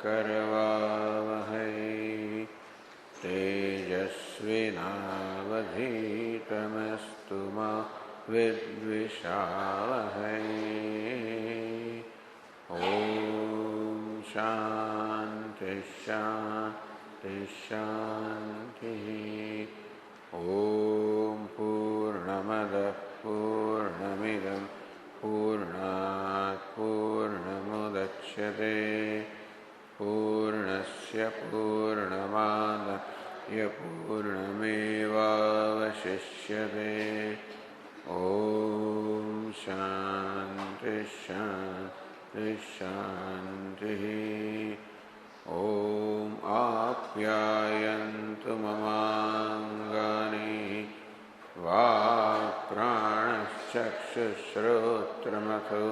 करवावहै तेजस्विनावधीतमस्तु मा विद्विषावहै। ओम शांति शांति शांति। ओम पूर्णमदः पूर्णमिदं पूर्णात् पूर्णमुदच्यते पूर्णस्य पूर्णमादाय पूर्णमेवावशिष्यते। ओम शांति शांति शांति। ओम आप्यायन्तु ममाङ्गानि वाक्प्राणश्चक्षुश्रोत्रमथो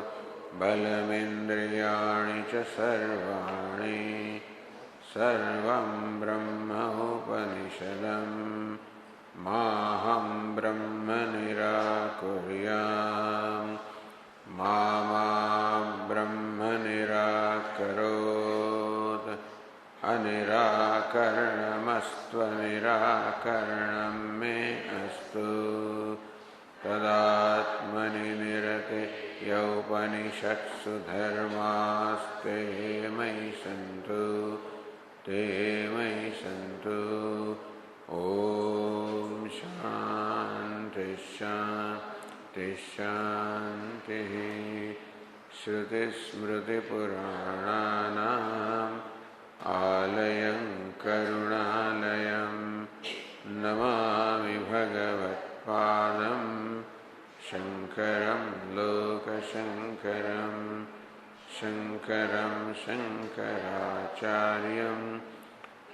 बलमिन्द्रियाणि च सर्वाणि सर्वं ब्रह्म उपनिषदम् माहं ब्रह्म निराकुर्याम् मा ब्रह्म निराकरोत् अनिराकरणमस्त्वनिराकरणं मे अस्तु। तदात्मनि निरते यौपनिषत्सु धर्मास्ते मयि सन्तु ते मयि सन्तु। ओम शांति शांति शांति। श्रुतिस्मृतिपुराणानाम् आलयं करुणालयं नमामि भगवत्पादं शङ्करं लोकशङ्करं शङ्करं शङ्कराचार्यं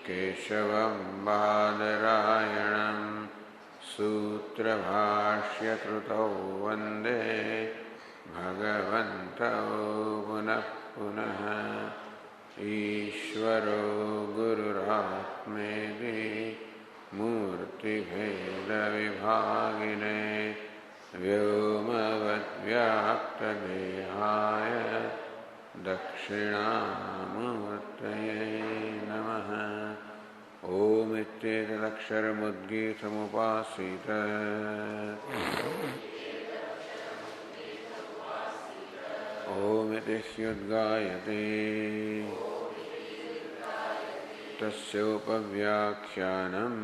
केशवं बादरायणं सूत्रभाष्यकृतौ वन्दे भगवन्तौ पुनः पुनः। ईश्वरो गुरुरात्मेति मूर्तिभेदविभागिने व्योमवद्व्याप्तदेहाय दक्षिणामूर्तये नमः। ओम इत्येतदक्षरमुद्गीतमुपासीत ओम इति ह्युद्गायते तस्योपव्याख्यानम्।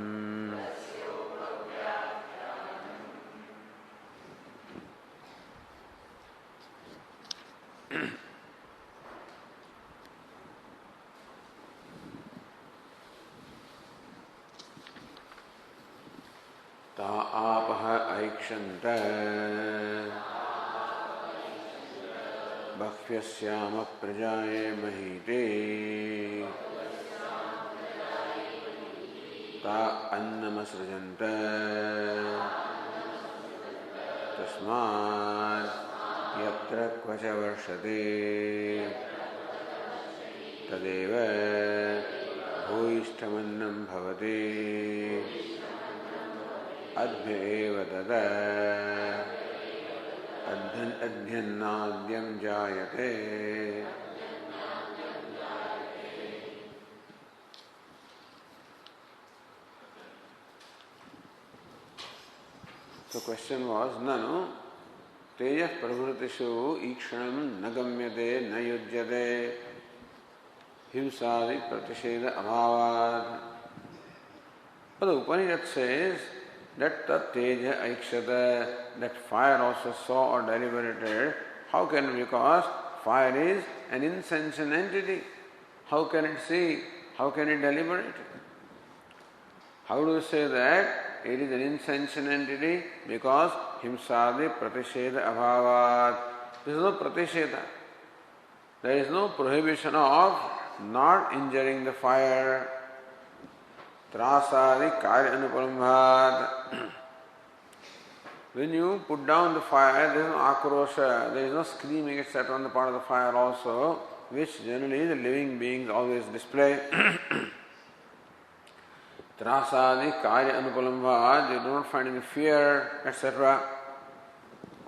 ता आपः ऐक्षन्त बह्व्यस्याम प्रजाये महीते ता अन्नमसृजन्त तस्मात् यत्र क्वच वर्षते तदेव भूयिष्ठमन्नं भवति अद्य एव तदा अध्यन्नाद्यं जायते। So question was, nanu tejah prabhutishu ikshanam na gamyate na yujyate himsadi pratisheda abhavat. But the Upanishad says that tat teja aikshata, that fire also saw or deliberated. How can it? Because fire is an insentient entity. How can it see? How can it deliberate? How do you say that it is an insentient entity? Because himsadi pratisheda abhavat. There is no pratisheda. There is no prohibition of not injuring the fire. Trasadi karya anupalambhat. When you put down the fire, there is no akrosha, there is no screaming etc. on the part of the fire also, which generally the living beings always display. Trasadi karya anupalambhat, you do not find any fear, etc.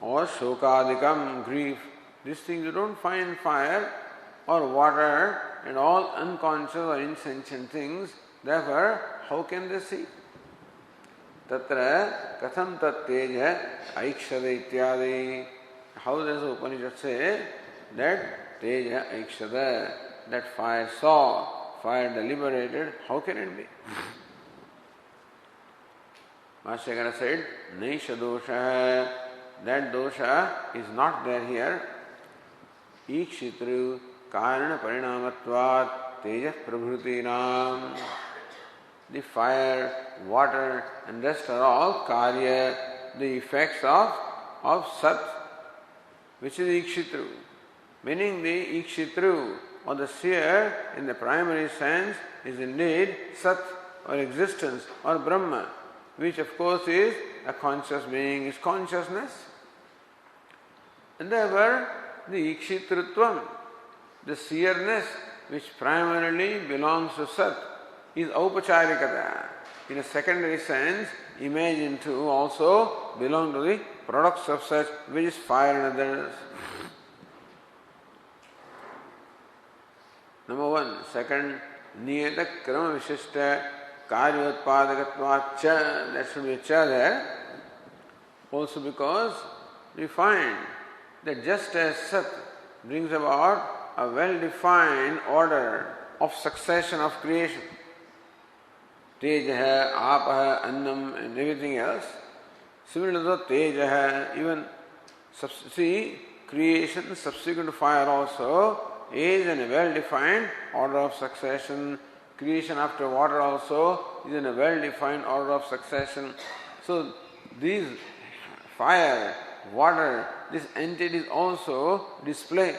Or shokadikam, grief. These things you don't find fire or water, and all unconscious or insentient things, therefore, how can they see? Tatra katham tat teja aikshada ityadi. How does the Upanishad say that teja aikshada, that fire saw, fire deliberated, how can it be? Bhashyakara said, Naisha dosha, that dosha is not there here. Ikshitru karana parinamatvat tejas prabhutinam. The fire, water and rest are all karya, the effects of sat, which is ikshitru. Meaning the ikshitru or the seer in the primary sense is indeed sat or existence or Brahma, which of course is a conscious being, is consciousness. And therefore the ikshitrutvam, the seerness which primarily belongs to sat, is aupacharikata. In a secondary sense, image into also belong to the products of such, which is fire and others. Number one. Second, niyata krama vishishta karyotpadakatvat cha, that should be a cha there. Also because we find that just as sat brings about a well-defined order of succession of creation, tejaha, apaha, annam and everything else, similarly to tejaha, even creation subsequent to fire also is in a well-defined order of succession. Creation after water also is in a well-defined order of succession. So these fire, water, these entities also display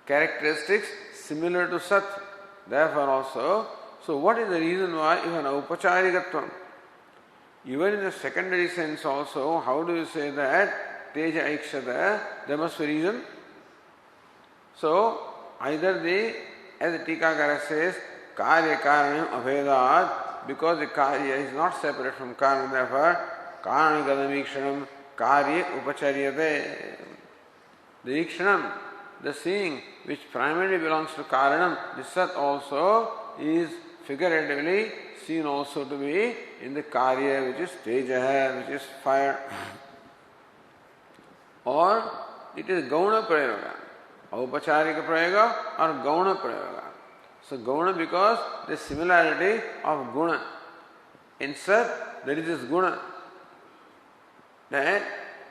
characteristics similar to sat. Therefore also, so what is the reason why even upacharikatvam? Even in the secondary sense also, how do you say that teja aikshata? There must be reason. So either as the Tikakara says, karya karanam abhedat, because the karya is not separate from karana, therefore karana gadamikshanam karya upacharyate. The ikshanam, the seeing which primarily belongs to karanam, the sat also is figuratively seen also to be in the karya which is tejaha, which is fire. Or it is gauna prayoga, aupacharika prayoga or gauna prayoga. So gauna because the similarity of guna. In sat there is this guna that,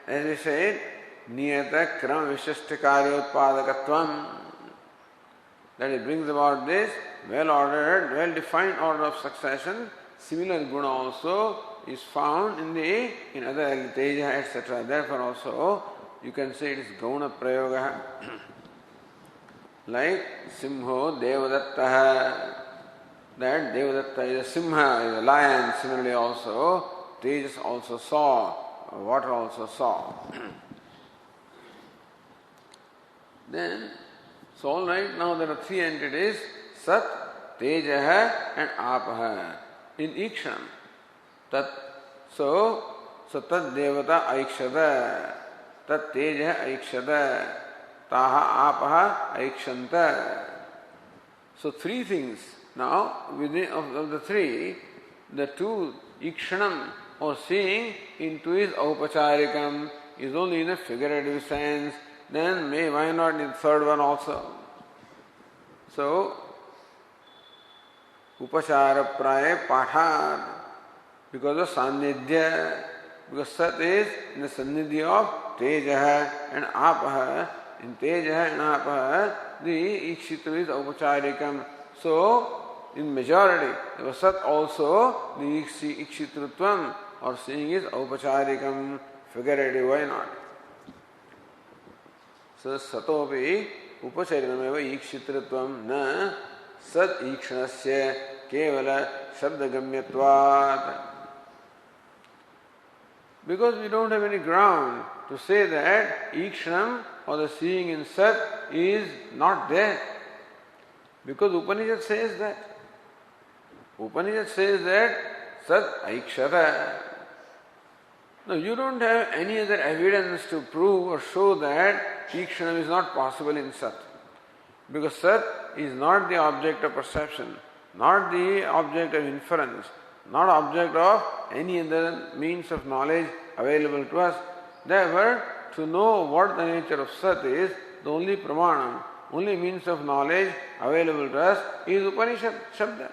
as we said, niyata krama vishishta karyotpadakatvam, that it brings about this well-ordered, well-defined order of succession. Similar guna also is found in other teja, etc. Therefore also you can say it is gauna prayoga. Like simho devadattaha, that devadatta is a simha, is a lion. Similarly also tejas also saw, water also saw. Then, so all right, now there are three entities, sat, tejaha and apaha. In iksham, tat, so tat devata aikshada, tat tejaha aikshada, taha apaha aikshanta. So three things. Now, within of the three, the two ikshanam or seeing into his aupacharikam is only in a figurative sense. Then why not in the third one also? So, upachara praya pathat, because of sannidhya, because sat is in the sannidhya of tejaha and apaha. In tejaha and apaha, the ikshitru is aupacharikam. So, in majority, the sat also, the ikshitrutvam or seeing is aupacharikam, figurative, why not? So satopi upacharikam ikshitritvam na sat ikshanasya kevala shabdagamyatvat. Because we don't have any ground to say that ikshanam or the seeing in sat is not there. Because Upanishad says that. Upanishad says that sat aikshata. Now you don't have any other evidence to prove or show that ikshanam is not possible in sat. Because sat is not the object of perception, not the object of inference, not object of any other means of knowledge available to us. Therefore, to know what the nature of Sat is, the only pramanam, only means of knowledge available to us is Upanishad Shabda.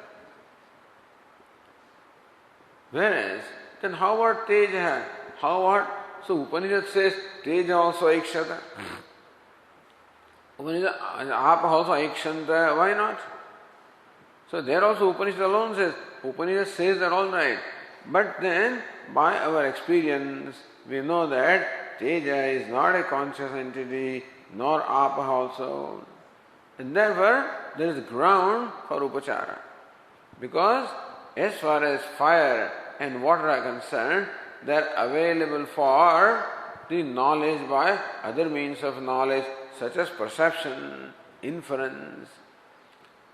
Whereas, then how about Teja? How about? So Upanishad says Teja also Aikshata. Upanishad Apa also Aikshanta. Why not? So there also Upanishad alone says. Upanishad says that all right. But then by our experience we know that Teja is not a conscious entity, nor Apa also. And therefore there is ground for Upachara. Because as far as fire and water are concerned, they are available for the knowledge by other means of knowledge such as perception, inference.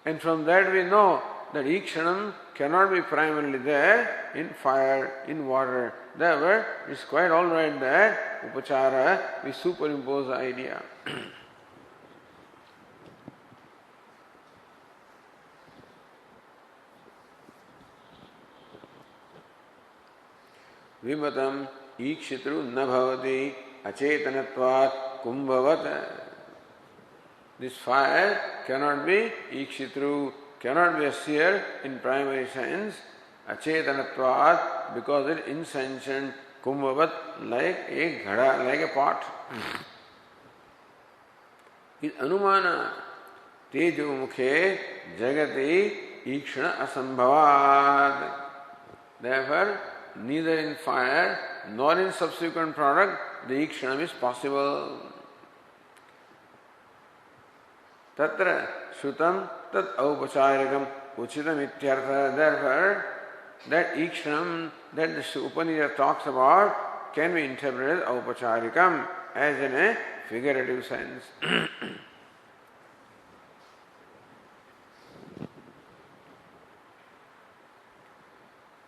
And from that we know that Ikshanam cannot be primarily there in fire, in water. Therefore, it is quite alright that Upachara, we superimpose the idea. Vimatam ikshitru na bhavati acetanatvat kumbhavat. This fire cannot be ikshitru, cannot be a seer in primary sense, acetanatvat, because it is insentient, kumbhavat, like a ghada, like a pot. Is anumana tejo mukhe jagati ikshana asambhavat. Therefore, neither in fire nor in subsequent product the ikshanam is possible. Tatra shrutam tat aupacharikam uchitam ityartha. Therefore, that ikshanam that the Upanishad talks about can be interpreted as aupacharikam, as in a figurative sense.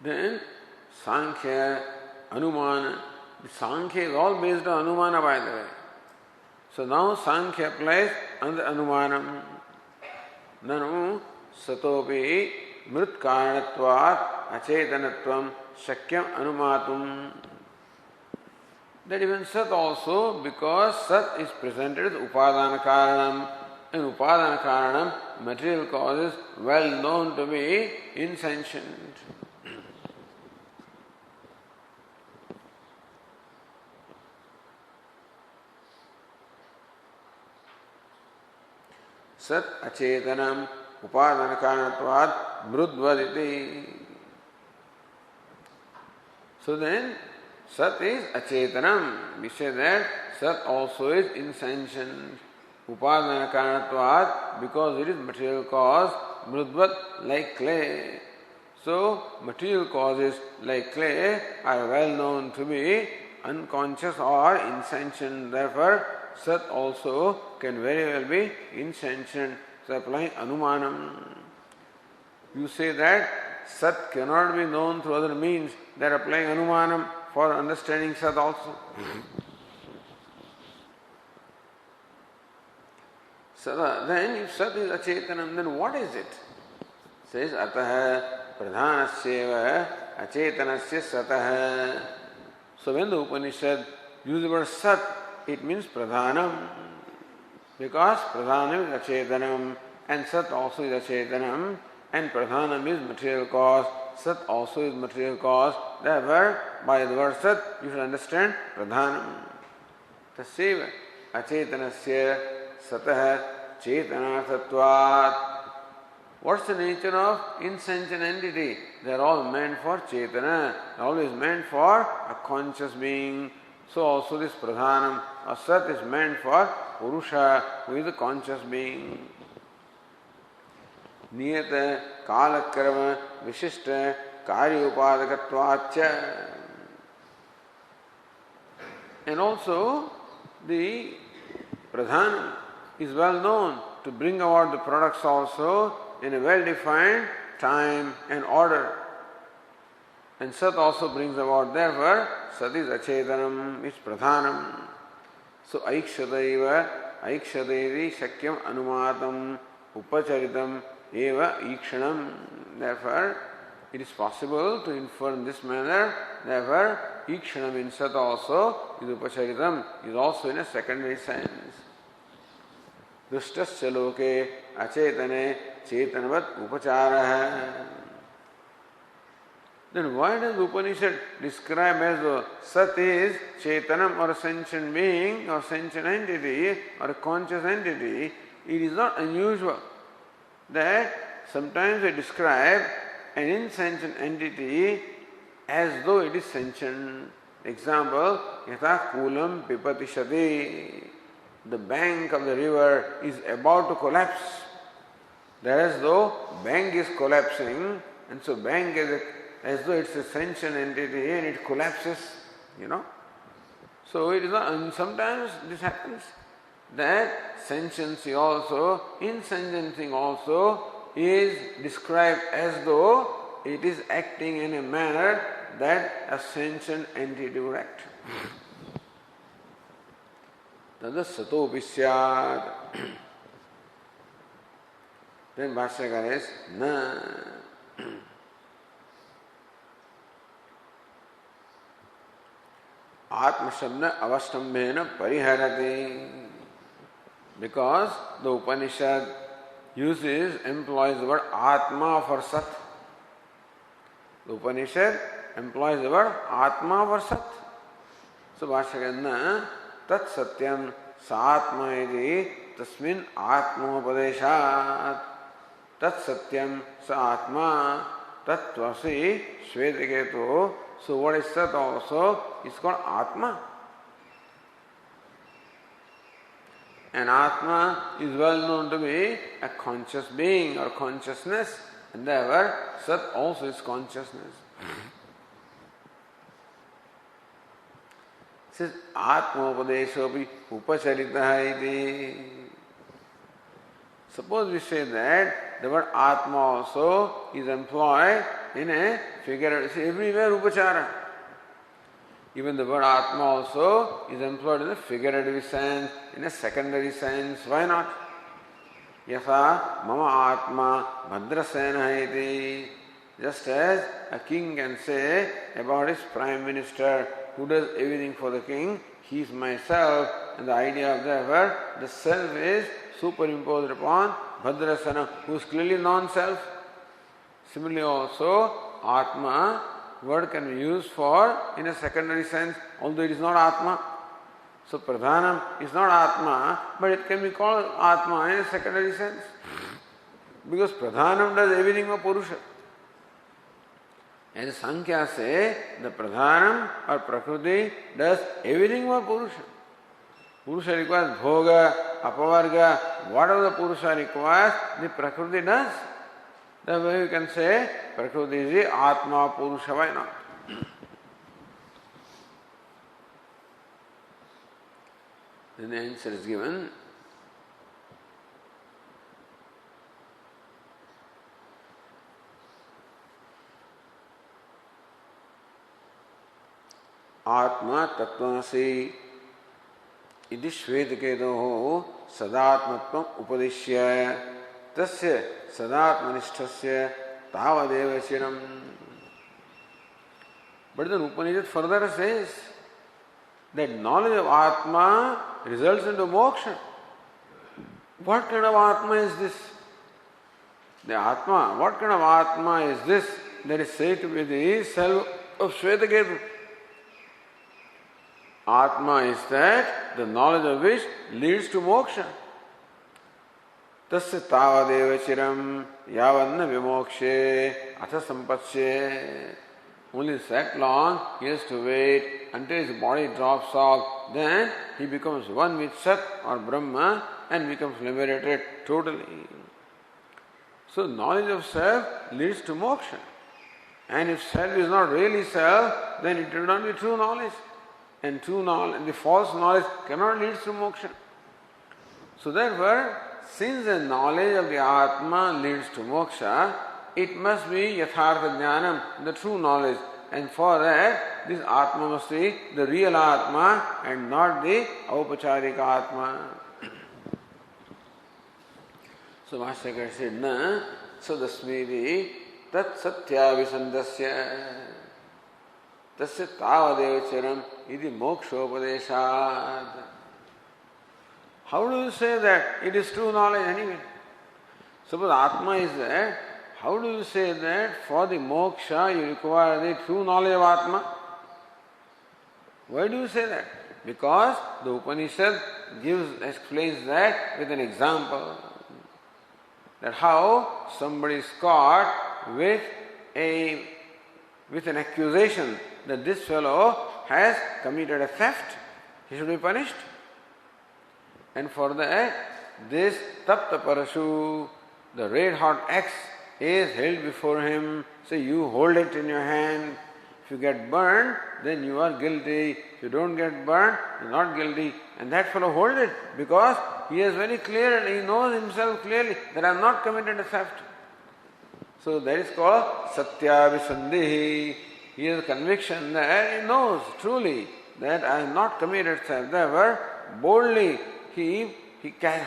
Then Sankhya, Anumana. The Sankhya is all based on Anumana, by the way. So now Sankhya applies on the Anumanam. Nanu satopi mrit karanatvat acetanatvam shakyam anumatum. That even Sat also, because Sat is presented as Upadana Karanam, and Upadana Karanam, material causes, well known to be insentient. Sat acetanam upadana karanatvat mrudvaditi. So then, Sat is acetanam. We say that Sat also is insentient. Upadana karanatvat, because it is material cause, mrudvat, like clay. So, material causes like clay are well known to be unconscious or insentient. Therefore, Sat also can very well be insentient. So applying Anumanam. You say that Sat cannot be known through other means. They are applying Anumanam for understanding Sat also. So then if Sat is Acetanam, then what is it? Says Ataha Pradhanasyeva Acetanasya Satah. So when the Upanishad uses the word Sat, it means Pradhanam, because Pradhanam is Acetanam and Sat also is Acetanam, and Pradhanam is material cause, Sat also is material cause. Therefore, by the word Sat, you should understand Pradhanam. Tasya Acetanasya Satah Chetana Tattvat. What's the nature of insentient entity? They are all meant for Chetana, always meant for a conscious being. So also this Pradhanam or Sat is meant for Purusha, who is a conscious being. Niyata Kalakrama Vishishta Karya Upadakatvacha. And also the Pradhanam is well known to bring about the products also in a well-defined time and order. And Sat also brings about, therefore, Sat is Acetanam, is Pradhanam. So Aikshadaiva, Aikshadaivi Shakyam Anumatam upacharitam eva ikshanam. Therefore, it is possible to infer in this manner. Therefore, ikshanam in sat also is upacharitam, is also in a secondary sense. Dushtasya loke achetane chetanavat upacharaha. Then why does Upanishad describe as though Sat is Chetanam or a sentient being or sentient entity or a conscious entity? It is not unusual that sometimes they describe an insentient entity as though it is sentient. Example, Yatha Kulam Pipatishati. The bank of the river is about to collapse. That as though bank is collapsing, and so bank is as though it's a sentient entity and it collapses, So it is not, and sometimes this happens that sentiency also, insentiency also is described as though it is acting in a manner that a sentient entity would act. Tada satopi syat. Then Bhashyakara is na. Atma Shabda avastambhena pariharati. Because the Upanishad employs the word Atma for Sat. The Upanishad employs the word Atma for Sat. So Bhashyakara tat satyam sa atma iti tasmin atmopadeshat. Tat satyam sa atma tat tvasi shvetaketu. So what is Sat also is called Atma. And Atma is well known to be a conscious being or consciousness, and therefore Sat also is consciousness. It says Atmopadeshopi upacharitaha iti. Suppose we say that the word Atma also is employed in a figurative, everywhere upachara. Even the word Atma also is employed in a figurative sense, in a secondary sense. Why not? Yatha mama Atma bhadrasena iti. Just as a king can say about his prime minister who does everything for the king, he is myself, and the idea of therefore the self is superimposed upon Bhadrasana, who is clearly non-self. Similarly also, Atma word can be used for in a secondary sense, although it is not Atma. So Pradhanam is not Atma, but it can be called Atma in a secondary sense. Because Pradhanam does everything for Purusha. And Sankhya say the Pradhanam or Prakriti does everything for Purusha. Purusha requires Bhoga, Apavarga, whatever the Purusha requires, the Prakriti does. That way you can say Prakriti is the Atma Purusha, why not? Then the answer is given. Atma Tattvasi इति श्वेतकेतोः सदात्मत्वम् उपदिश्य तस्य सदात्मनिष्ठस्य तावदेव चिरम्. But then Upanishad further says that knowledge of Atma results into moksha. What kind of Atma is this? The Atma, what kind of Atma is this that is said to be the self of Shvetaketu? Atma is that the knowledge of which leads to moksha. Tasya tavadeva chiram yavanna vimokshe atha sampatsye. Only that long he has to wait until his body drops off. Then he becomes one with Sat or Brahma and becomes liberated totally. So knowledge of self leads to moksha. And if self is not really self, then it will not be true knowledge. And true knowledge, the false knowledge cannot lead to moksha. So therefore, since the knowledge of the Atma leads to moksha, it must be yathartha jnanam, the true knowledge. And for that, this Atma must be the real Atma and not the aupacharika Atma. So Bhashyakara said, Na sadasmiti tat satyabhisandasya tasya tavadev charam iti mokshopadeshat. How do you say that it is true knowledge anyway? Suppose Atma is there, how do you say that for the moksha you require the true knowledge of Atma? Why do you say that? Because the Upanishad explains that with an example. That how somebody is caught with an accusation that this fellow has committed a theft, he should be punished. And for that, this tapta parashu, the red hot axe, is held before him. Say, you hold it in your hand. If you get burned, then you are guilty. If you don't get burned, you are not guilty. And that fellow holds it because he is very clear and he knows himself clearly that I have not committed a theft. So that is called Satyabhisandhi. He has conviction that he knows truly that I have not committed theft. Therefore, boldly he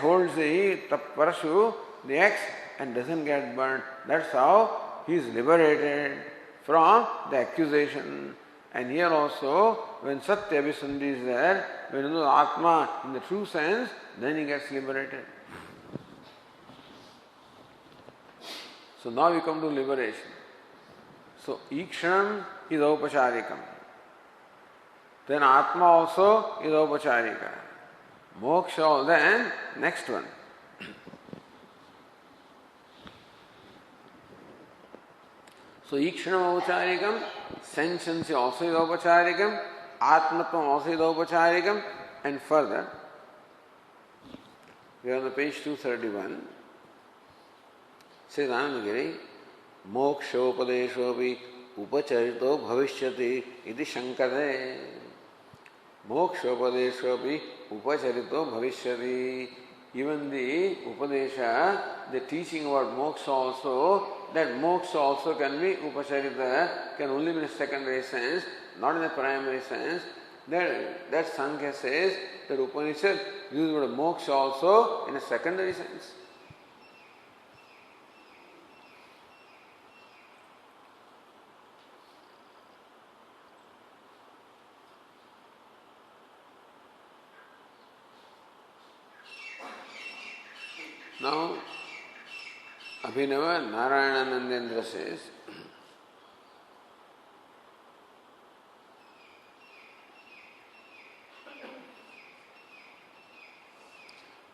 holds the parashu, the axe, and doesn't get burned. That's how he is liberated from the accusation. And here also, when Satya Abhisandhi is there, when you know Atma in the true sense, then he gets liberated. So now we come to liberation. So Ikshanam is Aupacharikam. Then Atma also is Aupacharika. Moksha, then next one. So Ikshanam Aupacharikam, sentience also is Aupacharikam, Atmatvam also is Aupacharikam, and further, we are on the page 231, says Anandagiri, Mokshopadeshopi upacharito bhavishyati iti shankate. Mokshopadeshopi upacharito bhavishyati. Even the Upadesha, the teaching about moksha also, that moksha also can be upacharita, can only be in a secondary sense, not in a primary sense. That Sankhya says that Upanishad uses the word moksha also in a secondary sense. Now, Abhinava Narayananandendra says,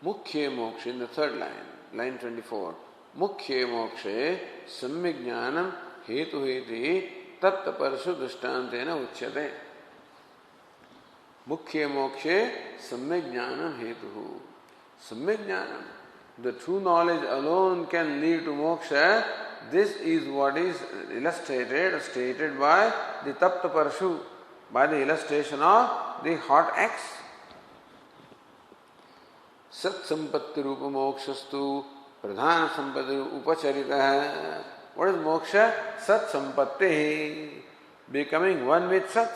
Mukhye mokshe, in the third line, line 24, Mukhye mokshe samyak jnanam hetu heti tatta parashu drishtantena uchyate. Mukhye mokshe samyak jnanam hetu. Samyak jnanam, the true knowledge alone can lead to moksha. This is what is illustrated or stated by the tapta parashu, by the illustration of the hot axe. Sat sampatti rupa mokshastu pradhana sampatti upacharita. What is moksha? Sat sampatti, becoming one with Sat.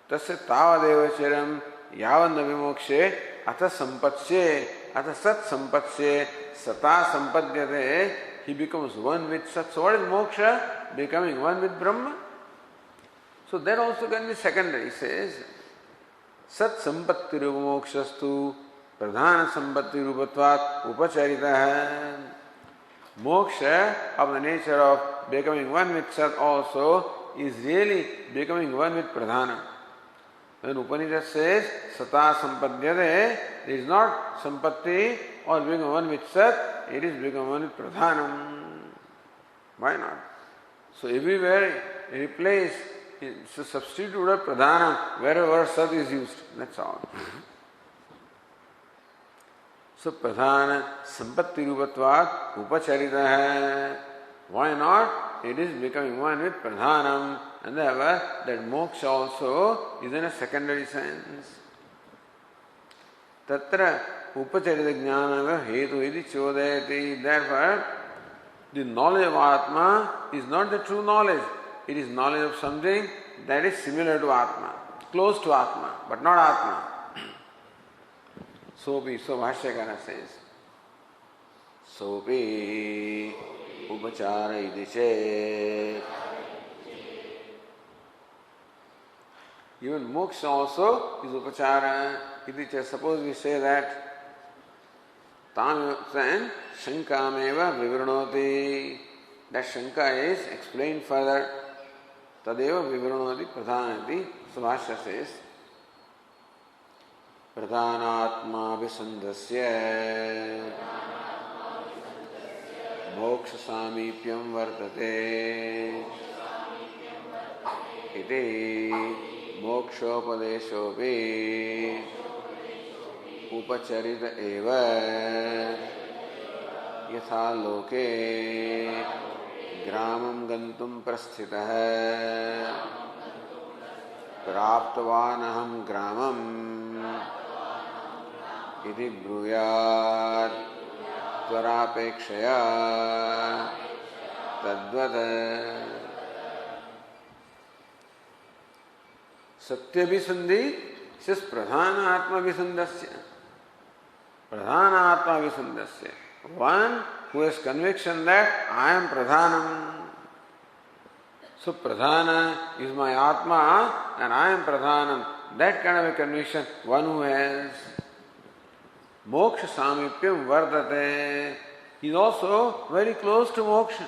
Tasya tavadeva charam yavan vimokshe atha sampatsye atha sat sampatsye sata sampadyate. He becomes one with Sat. So what is moksha? Becoming one with Brahma. So that also can be secondary. He says, Sat sampatti rupa mokshastu pradhana sampatti rupatvat upacharita. Moksha of the nature of becoming one with Sat also is really becoming one with Pradhana. When Upanishad says Sata Sampadyate, it is not Sampatti or becoming one with Sat, it is becoming one with Pradhanam. Why not? So everywhere replace, substitute Pradhanam wherever Sat is used. That's all. So Pradhana Sampatti Rupatvat Upacharita hai. Why not? It is becoming one with Pradhanam, and therefore that moksha also is in a secondary sense. Tatra Upacharita Jnanava Hetu iti chodayati. Therefore, the knowledge of Atma is not the true knowledge. It is knowledge of something that is similar to Atma, close to Atma, but not Atma. So Bhashyakara says, sopi upachara iti chet. Even moksha also is upachara iti chet. Suppose we say that tam shankameva vivranoti. That shanka is explained further. Tadeva vivranoti pradhanati. Subhashya says pradhanatma visandasya moksha samipyam vartate iti mokshopadeshopi upacharita eva यथा लोके ग्रामं गन्तुं प्रस्थितः प्राप्तवानहं ग्रामम् इति ब्रूयात् त्वरापेक्षया तद्वत् सत्यभिसन्धि सिस प्रधान आत्मविसन्धस्य प्रधान आत्मविसन्धस्य one who has conviction that I am Pradhanam. So Pradhana is my Atma and I am Pradhanam. That kind of a conviction, one who has Moksha Samipyam Vardate, is also very close to Moksha.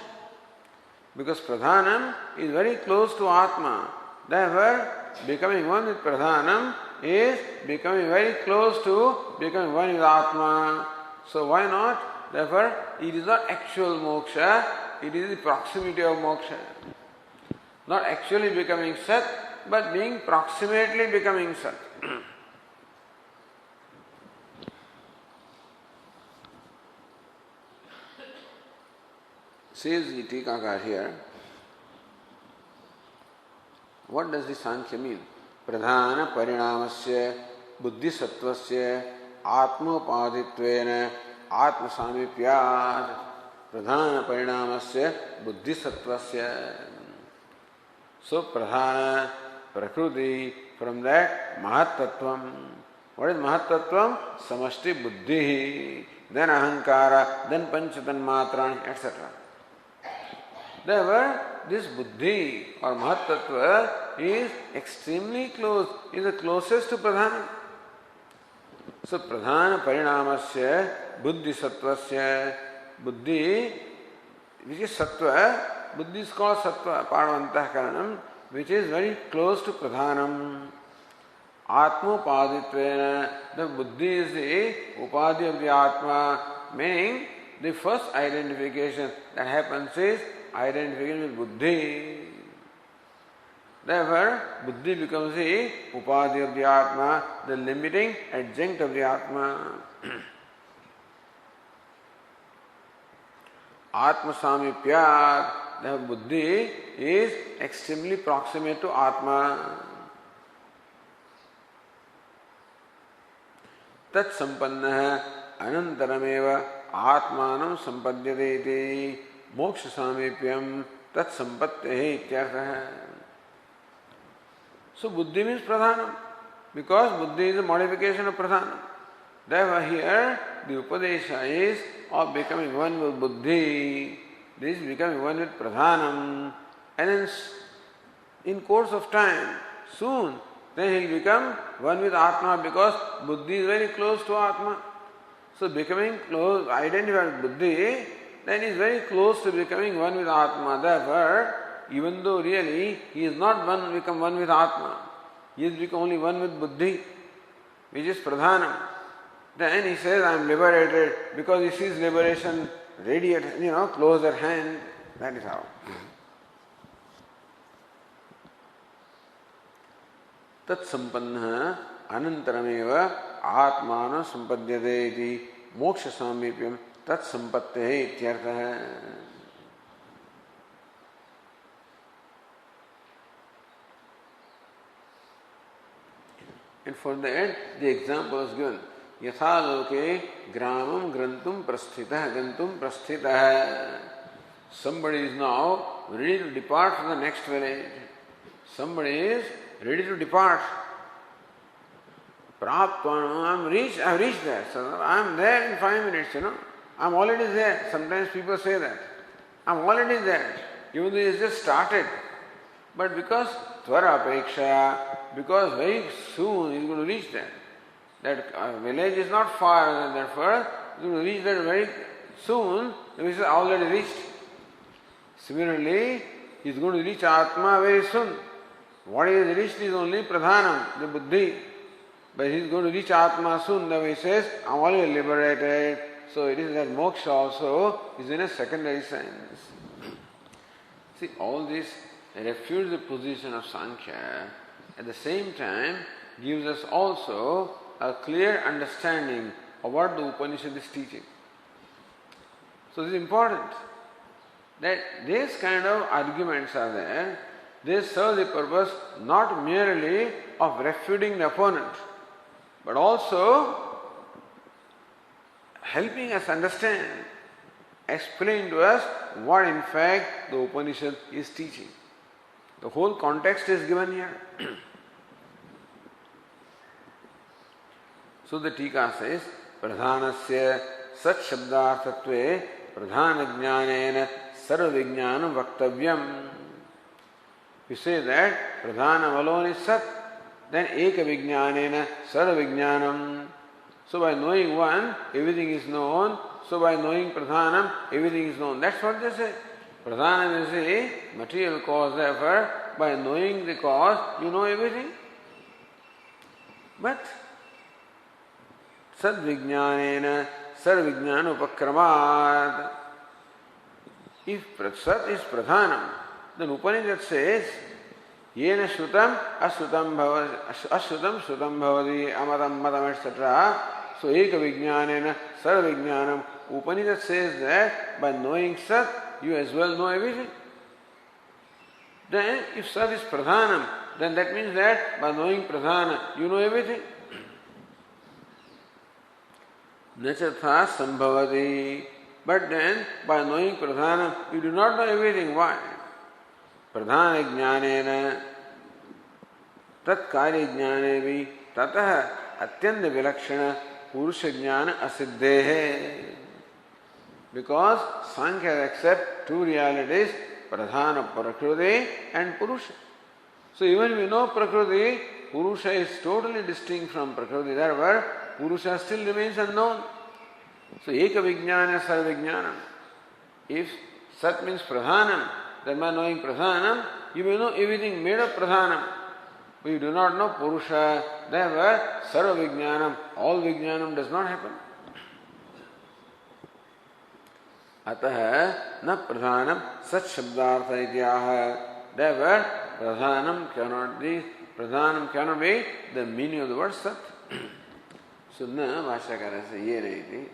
Because Pradhanam is very close to Atma. Therefore, becoming one with Pradhanam is becoming very close to becoming one with Atma. So why not? Therefore, it is not actual moksha, it is the proximity of moksha. Not actually becoming Sat, but being proximately becoming Sat. Says the Tikakar here, what does the Sankhya mean? Pradhana parinamasya buddhi sattvasya atmopadhitvena आत्म सामीप्याद प्रधान परिणामस्य बुद्धि सत्वस्य. So pradhana prakriti, from that mahattvatvam. What is mahattvatvam? Samashti buddhi, then ahankara, then panchatanmatrani, etc. Therefore, this buddhi or mahattattva is extremely close, is the closest to pradhana. So pradhana parinamasya buddhi sattvasya, buddhi which is sattva, buddhi is called sattva, parvantahkaranam, which is very close to pradhanam. Atmopadhitvena, the buddhi is the upadhi of the atma, meaning the first identification that happens is identification with buddhi. Therefore, buddhi becomes the upadhi of the atma, the limiting adjunct of the atma. Atma samipyat, the buddhi is extremely proximate to atma. Tat sampanna anantarameva atmanam sampadyate iti moksha samipyam tat sampattehi ityartha. So buddhi means pradhanam, because buddhi is a modification of pradhanam. Therefore here the upadesha is of becoming one with buddhi, this is becoming one with pradhanam, and hence in course of time, soon, then he will become one with atma, because buddhi is very close to atma. So becoming close, identified with buddhi, then he is very close to becoming one with atma. Therefore, even though really he is not become one with atma, he is become only one with buddhi, which is pradhanam. Then he says, I am liberated, because he sees liberation ready at, close at hand. That is how. Tat sampanna anantarameva atmana sampadyate iti moksha samipyam tat sampattehi ityartha. And for that, the example is given. Yatha loke gramam grantum prasthitah. Somebody is now ready to depart from the next village. Somebody is ready to depart. Praptvanam, I have reached there. So I am there in 5 minutes, I'm already there. Sometimes people say that. I'm already there. Even though it's just started. But because Tvara Apeksha, because very soon he's going to reach there. That village is not far, and therefore he's going to reach there very soon, which is already reached. Similarly, he is going to reach Atma very soon. What he has reached is only Pradhanam, the Buddhi. But he is going to reach Atma soon. Now he says, I am already liberated. So it is that moksha also is in a secondary sense. See, all this refutes the position of Sankhya. At the same time, gives us also a clear understanding of what the Upanishad is teaching. So this is important. That these kind of arguments are there. They serve the purpose not merely of refuting the opponent, but also helping us understand, explain to us what in fact the Upanishad is teaching. The whole context is given here. So the Tika says, Pradhanasya Sat Shabdarthatve Pradhana Jnanena Sarva Vijnanam Vaktavyam. We say that Pradhanam alone is Sat, then Eka Vijnanena Sarva Vijnanam. So by knowing one, everything is known. So by knowing Pradhanam, everything is known. That's what they say. Pradhanam is a material cause, therefore by knowing the cause, you know everything. But Sadvijnanena Sarvijnana Upakramat. If Sat is Pradhanam, then Upanishad says, Yena Shrutam Ashrutam Shrutam Bhavati Amatam Matam etc. So Eka Vijnanena Sarvijnanam. Upanishad says that by knowing Sat, you as well know everything. Then if Sat is Pradhanam, then that means that by knowing Pradhana, you know everything. Nachatha Sambhavati. But then by knowing Pradhanam, you do not know everything. Why? Pradhana Jnanena Tat Karya Jnanevi Tatah Atyanta Vilakshana Purusha Jnana Asiddhehe. Because Sankhya accept two realities, Pradhana Prakriti and Purusha. So even we know Prakriti, Purusha is totally distinct from Prakriti. Therefore, Purusha still remains unknown. So Eka Vijnana Sarva Vijnanam. If Sat means Pradhanam, then by knowing Pradhanam, you may know everything made of Pradhanam. But you do not know Purusha. Therefore, Sarva Vijnanam, all Vijnanam does not happen. Atah na Pradhanam Sat Shabdartha Ityaha. Therefore, Pradhanam cannot be the meaning of the word Sat. So na Bhashyakara se ye nahi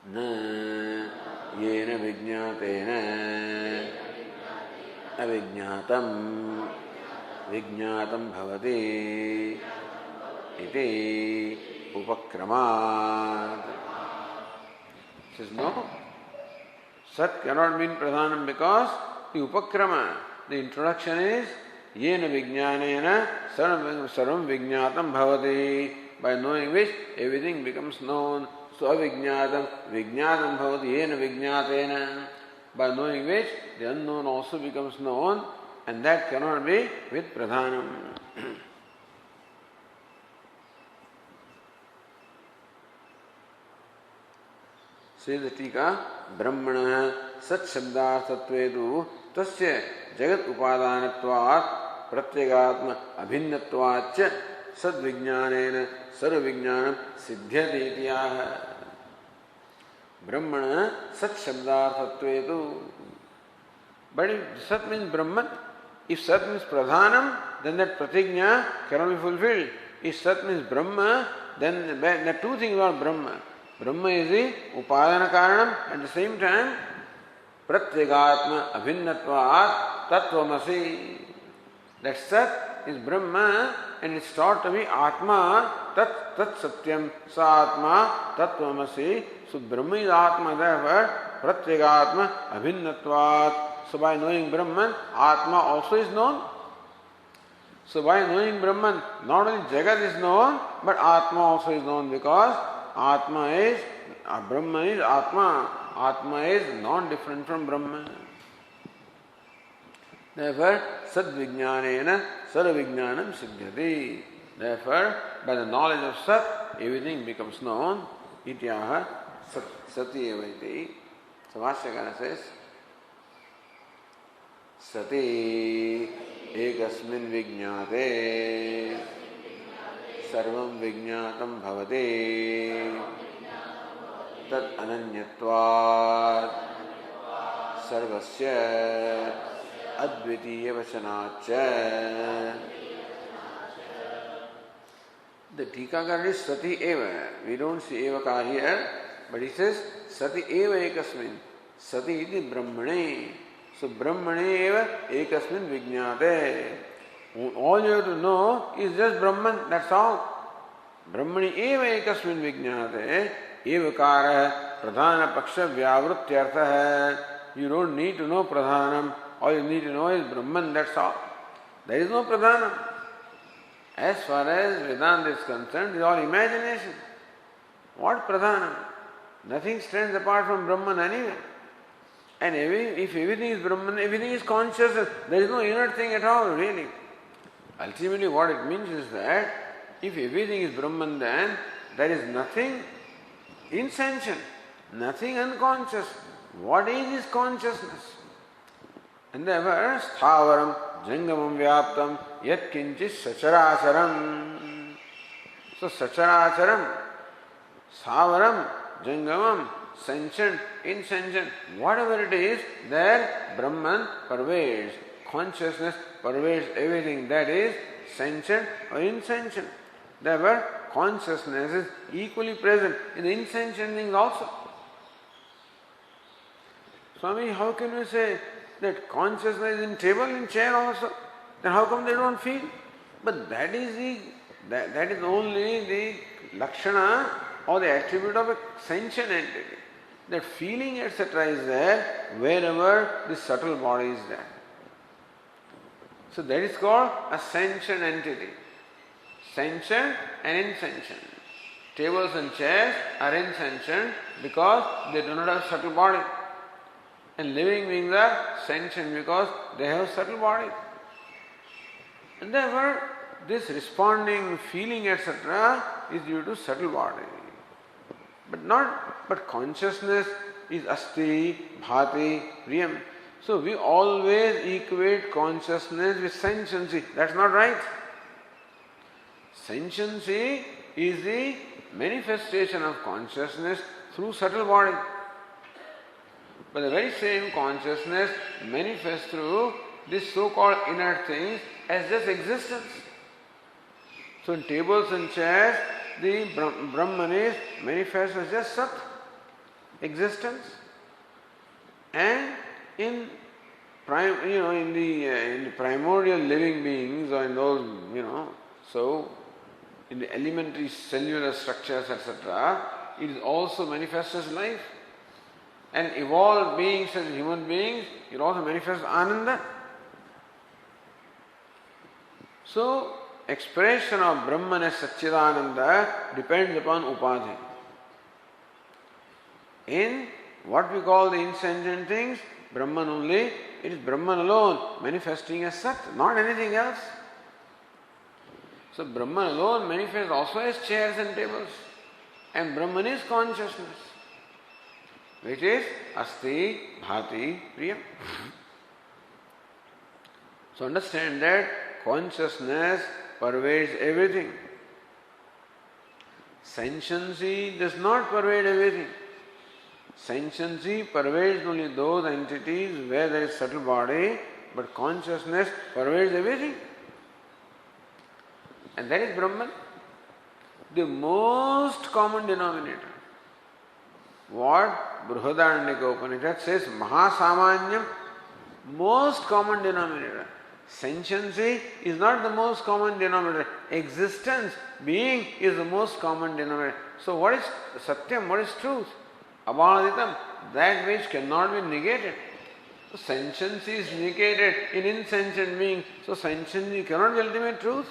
na yena vijñātena avijñātam vijñātam bhavati iti upakramat. Says no, Sat cannot mean Pradhanam because the upakrama, the introduction is yena vijñānena sarvam vijñātam bhavati, by knowing which everything becomes known. So avijñātam vijñātam bhavati yena vijñātena, by knowing which the unknown also becomes known, and that cannot be with Pradhanam. Says the Tika, Brahmana Sat Shabdarthatvedu Tasya Jagat Upadanatvat Pratyagatma Abhinnatvatcha Sad Vijnanena Sarva Vijnanam Siddhyati Ityaha. Brahmana Sat Shabdarthatvedu. But if Sat means Brahman, if Sat means Pradhanam, then that Pratigna cannot be fulfilled. If Sat means Brahma, then the two things are Brahma. Brahma is the Upadana Karanam, at the same time Pratyagatma Abhinnatvat Tattvamasi. That Sat is Brahma and it's taught to be Atma, Tat Satyam, Sa Atma, Tattvamasi. So Brahma is Atma, therefore Pratyagatma Abhinnatvat. So by knowing Brahman, Atma also is known. So by knowing Brahman, not only Jagat is known, but Atma also is known, because Atma is, Brahma is Atma. Atma is not different from Brahma. Therefore, Sadvijnanena Sarvijnanam Siddhyati. Therefore, by the knowledge of Sat, everything becomes known. Ityaha Sati evaiti. So Vashyakara says, Sati ekasmin vijñāte sarvam vijñātam bhavate tat ananyatvat sarvasya advitiya vachanacha. The Tikakara is Sati eva. We don't see evakar here, but he says Sati eva ekasmin. Sati iti brahmane. So brahmane eva ekasmin vijñāte. All you have to know is just Brahman, that's all. Brahmani eva ekasmin vijñāte. Evakara pradhana paksha vyavrutyartha hai. You don't need to know pradhanam. All you need to know is Brahman, that's all. There is no pradhanam. As far as Vedanta is concerned, it is all imagination. What pradhanam? Nothing stands apart from Brahman anyway. And if everything is Brahman, everything is consciousness. There is no inner thing at all, really. Ultimately, what it means is that if everything is Brahman, then there is nothing insentient, nothing unconscious. What is consciousness? And therefore, sthavaram jangamam vyaptam yat kinchis sacharacharam. So sacharacharam, sthavaram, jangamam, sentient, insentient, whatever it is, there Brahman pervades. Consciousness pervades everything that is sentient or insentient. Therefore, consciousness is equally present in the insentient things also. Swami, how can we say that consciousness is in table and chair also? Then how come they don't feel? But that is only the lakshana or the attribute of a sentient entity. That feeling etc. is there wherever the subtle body is there. So that is called a sentient entity. Sentient and insentient. Tables and chairs are insentient because they do not have subtle body. And living beings are sentient because they have subtle body. And therefore, this responding, feeling, etc. is due to subtle body. But consciousness is asti, bhati, priyam. So we always equate consciousness with sentiency. That's not right. Sentiency is the manifestation of consciousness through subtle body. But the very same consciousness manifests through this so-called inner things as just existence. So in tables and chairs, the Brahman is manifests as just Sat, existence. And in the primordial living beings, or in those, so in the elementary cellular structures, etc., it is also manifests as life. And evolved beings as human beings, it also manifests Ananda. So, expression of Brahman as Satchidananda depends upon Upadhi. In what we call the insentient things, Brahman only, it is Brahman alone manifesting as Sat, not anything else. So Brahman alone manifests also as chairs and tables. And Brahman is consciousness, which is asti, bhati, priyam. So understand that consciousness pervades everything. Sentiency does not pervade everything. Sentiency pervades only those entities where there is subtle body, but consciousness pervades everything. And that is Brahman, the most common denominator. What Brihadaranyaka Upanishad says, Mahasamanyam, most common denominator. Sentiency is not the most common denominator. Existence, being is the most common denominator. So what is Satyam? What is truth? Abhaladitam, that which cannot be negated. So sentiency is negated in insentient being. So sentiency cannot be ultimate truth.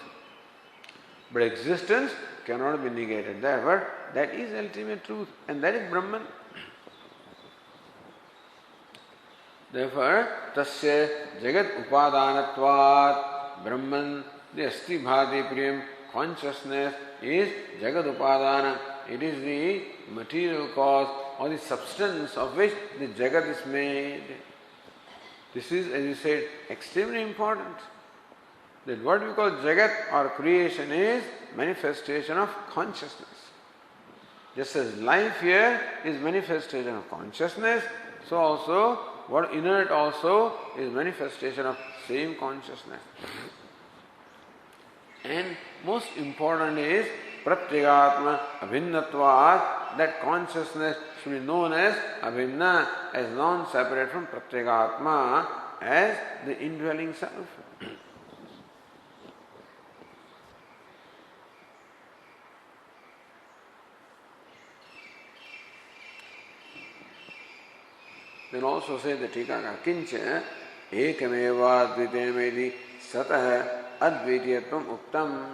But existence cannot be negated. Therefore, that is ultimate truth and that is Brahman. Therefore, tasya jagat upadanatvat Brahman, the asti bhati priyam consciousness is jagat upadana. It is the material cause or the substance of which the jagat is made. This is, as you said, extremely important. That what we call jagat or creation is manifestation of consciousness. Just as life here is manifestation of consciousness, so also what inert also is manifestation of same consciousness. And most important is pratyagatma abhinnatvat, that consciousness should be known as abhinna, as non-separate from pratyagatma, as the indwelling self. Then also say the Tikaka, kincha ekameva dvitayamedi satah advitiyatvam uktam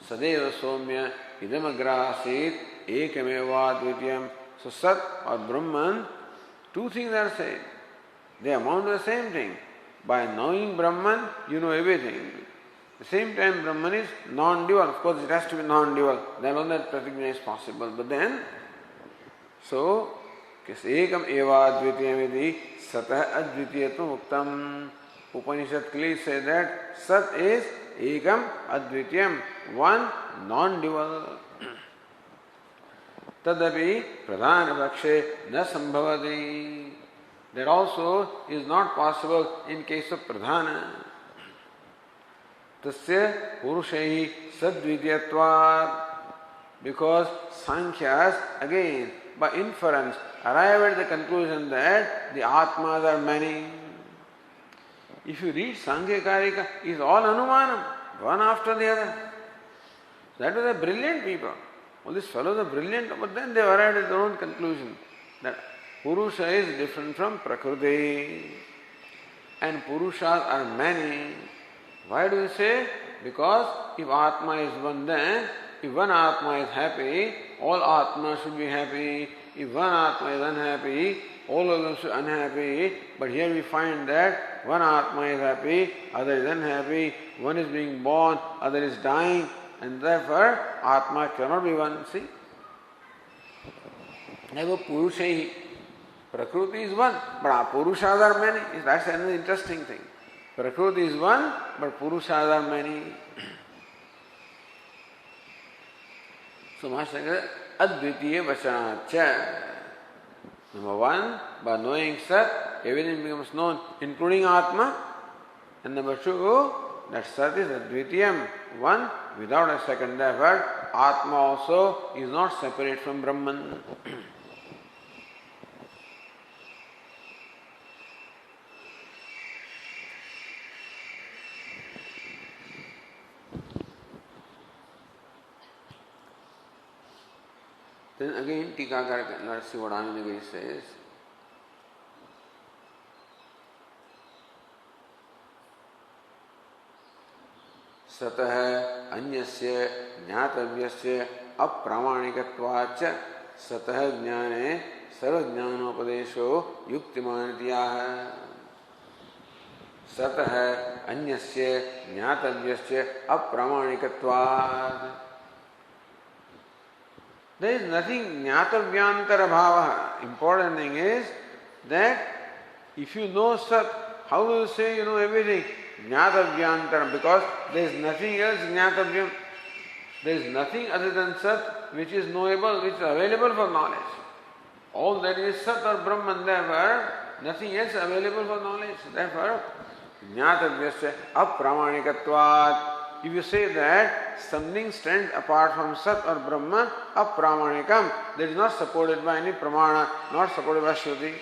sadeva somya idamagrasit ekameva dvitiyam. So Sat or Brahman, two things are said. They amount to the same thing. By knowing Brahman, you know everything. At the same time, Brahman is non-dual. Of course, it has to be non-dual. Then only that pratigna is possible. But then, so ekam eva advitiyam iti satah advitiyatvam uktam. Upanishad clearly says that Sat is ekam advitiyam, one non-dual. Tadapi pradhana pakshe na sambhavati. That also is not possible in case of pradhana. Tasya purushaihi sadvidiyatvat. Because Sankhyas, again, by inference, arrive at the conclusion that the Atmas are many. If you read Sankhya Karika, it's all Anumanam, one after the other. That was the brilliant people. All these fellows are brilliant, but then they arrived at their own conclusion that Purusha is different from Prakriti and Purushas are many. Why do you say? Because if Atma is one, then if one Atma is happy, all Atmas should be happy. If one Atma is unhappy, all of them should be unhappy. But here we find that one Atma is happy, other is unhappy, one is being born, other is dying, and therefore Atma cannot be one. See? Never Purushaihi. Prakriti is one, but Purushas are many. That's another interesting thing. Prakriti is one, but Purushas are many. So Master says, Advitiya Vachanacha. Number one, by knowing Sat, everything becomes known, including Atma. And number two, that Sat is Advitiyam, one without a second. Therefore, Atma also is not separate from Brahman. Then again, Tikakara Narasivadhanagiri says, Satah anyasya jnatavyasya apramanikatvacha satah jnane sarvajnanopadesho yuktimanityaha. Satah anyasya jnatavyasya apramanikatvat. There is nothing jnatavyantara bhava. Important thing is that if you know Sat, how do you say you know everything? Jnatavyantara, because there is nothing else jnatavyam. There is nothing other than Sat which is knowable, which is available for knowledge. All that is Sat or Brahman, therefore nothing else available for knowledge. Therefore, jnatavyasya apramanikatvat. If you say that something stands apart from Sat or Brahman, apramanikam, that is not supported by any pramana, not supported by Shruti.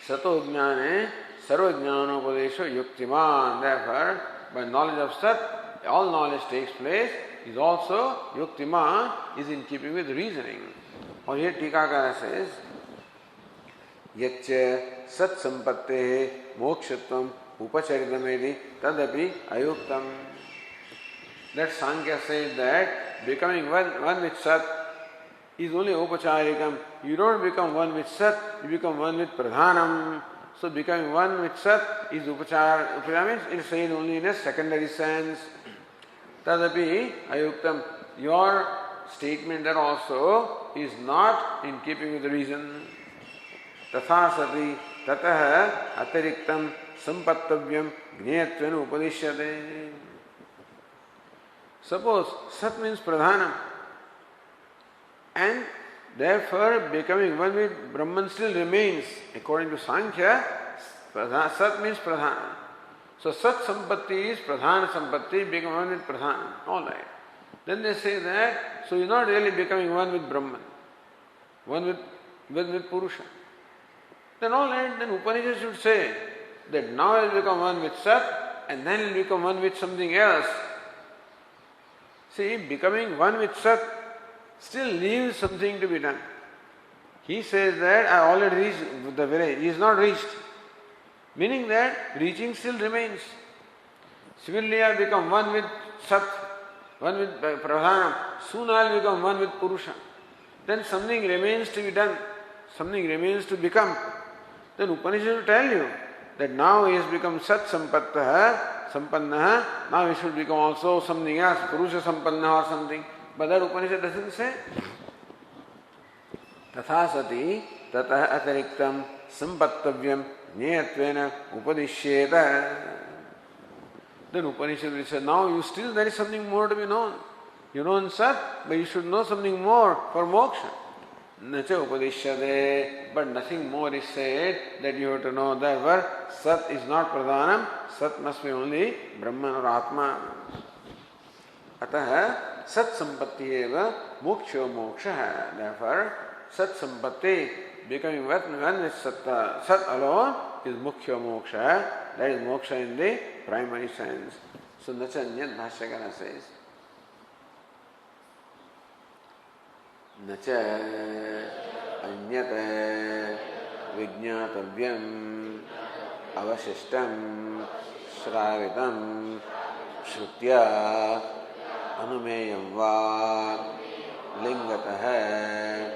Sato jnane sarvajnanopadesho yuktiman. Therefore, by knowledge of Sat, all knowledge takes place, is also yuktiman, is in keeping with reasoning. Or here Tikakara says, Yaccha sat sampatte mokshatvam upacharitamedi tadapi ayuktam. that Sankhya says that becoming one with Sat is only Upacharikam. You don't become one with Sat, you become one with Pradhanam. So becoming one with Sat is Upachara. Upachara means it is said only in a secondary sense. Tadapi Ayuktam. Your statement there also is not in keeping with the reason. Tatha sati tatah atiriktam sampattavyam gnyatvena upadishyate. Suppose Sat means Pradhanam, and therefore becoming one with Brahman still remains. According to Sankhya, Sat means Pradhanam. So Sat Sampatti is Pradhana Sampatti, become one with Pradhanam. All right. Then they say that, so you're not really becoming one with Brahman, one with Purusha. Then all right, then Upanishad should say that now I'll become one with Sat and then I'll become one with something else. See, becoming one with Sat still leaves something to be done. He says that I already reached the village. He is not reached. Meaning that reaching still remains. Similarly, I become one with Sat, one with Pradhanam. Soon I will become one with Purusha. Then something remains to be done. Something remains to become. Then Upanishad will tell you that now he has become Sat Sampattaha, Sampannaha. Now he should become also something else, Purusha Sampanna or something. But that Upanishad doesn't say. Tatha sati tatah atariktam sampattavyam jnayatvena upadishyeta. Then Upanishad will say, now you still there is something more to be known. You know Sat, but you should know something more for moksha. Nacha upadishyate, but nothing more is said that you have to know. Therefore, Sat is not Pradhanam, Sat must be only Brahman or Atma. Atah Sat Sampatti eva moksho moksha. Therefore, Sat Sampatti, becoming one with Sat alone, is mukhya moksha. That is moksha in the primary sense. So Nacha Anyat Bhashyakara says, Nacha Anyat Vijñātavyam Avashishtam Shravitam Shrutya Anumeyam Va Lingatah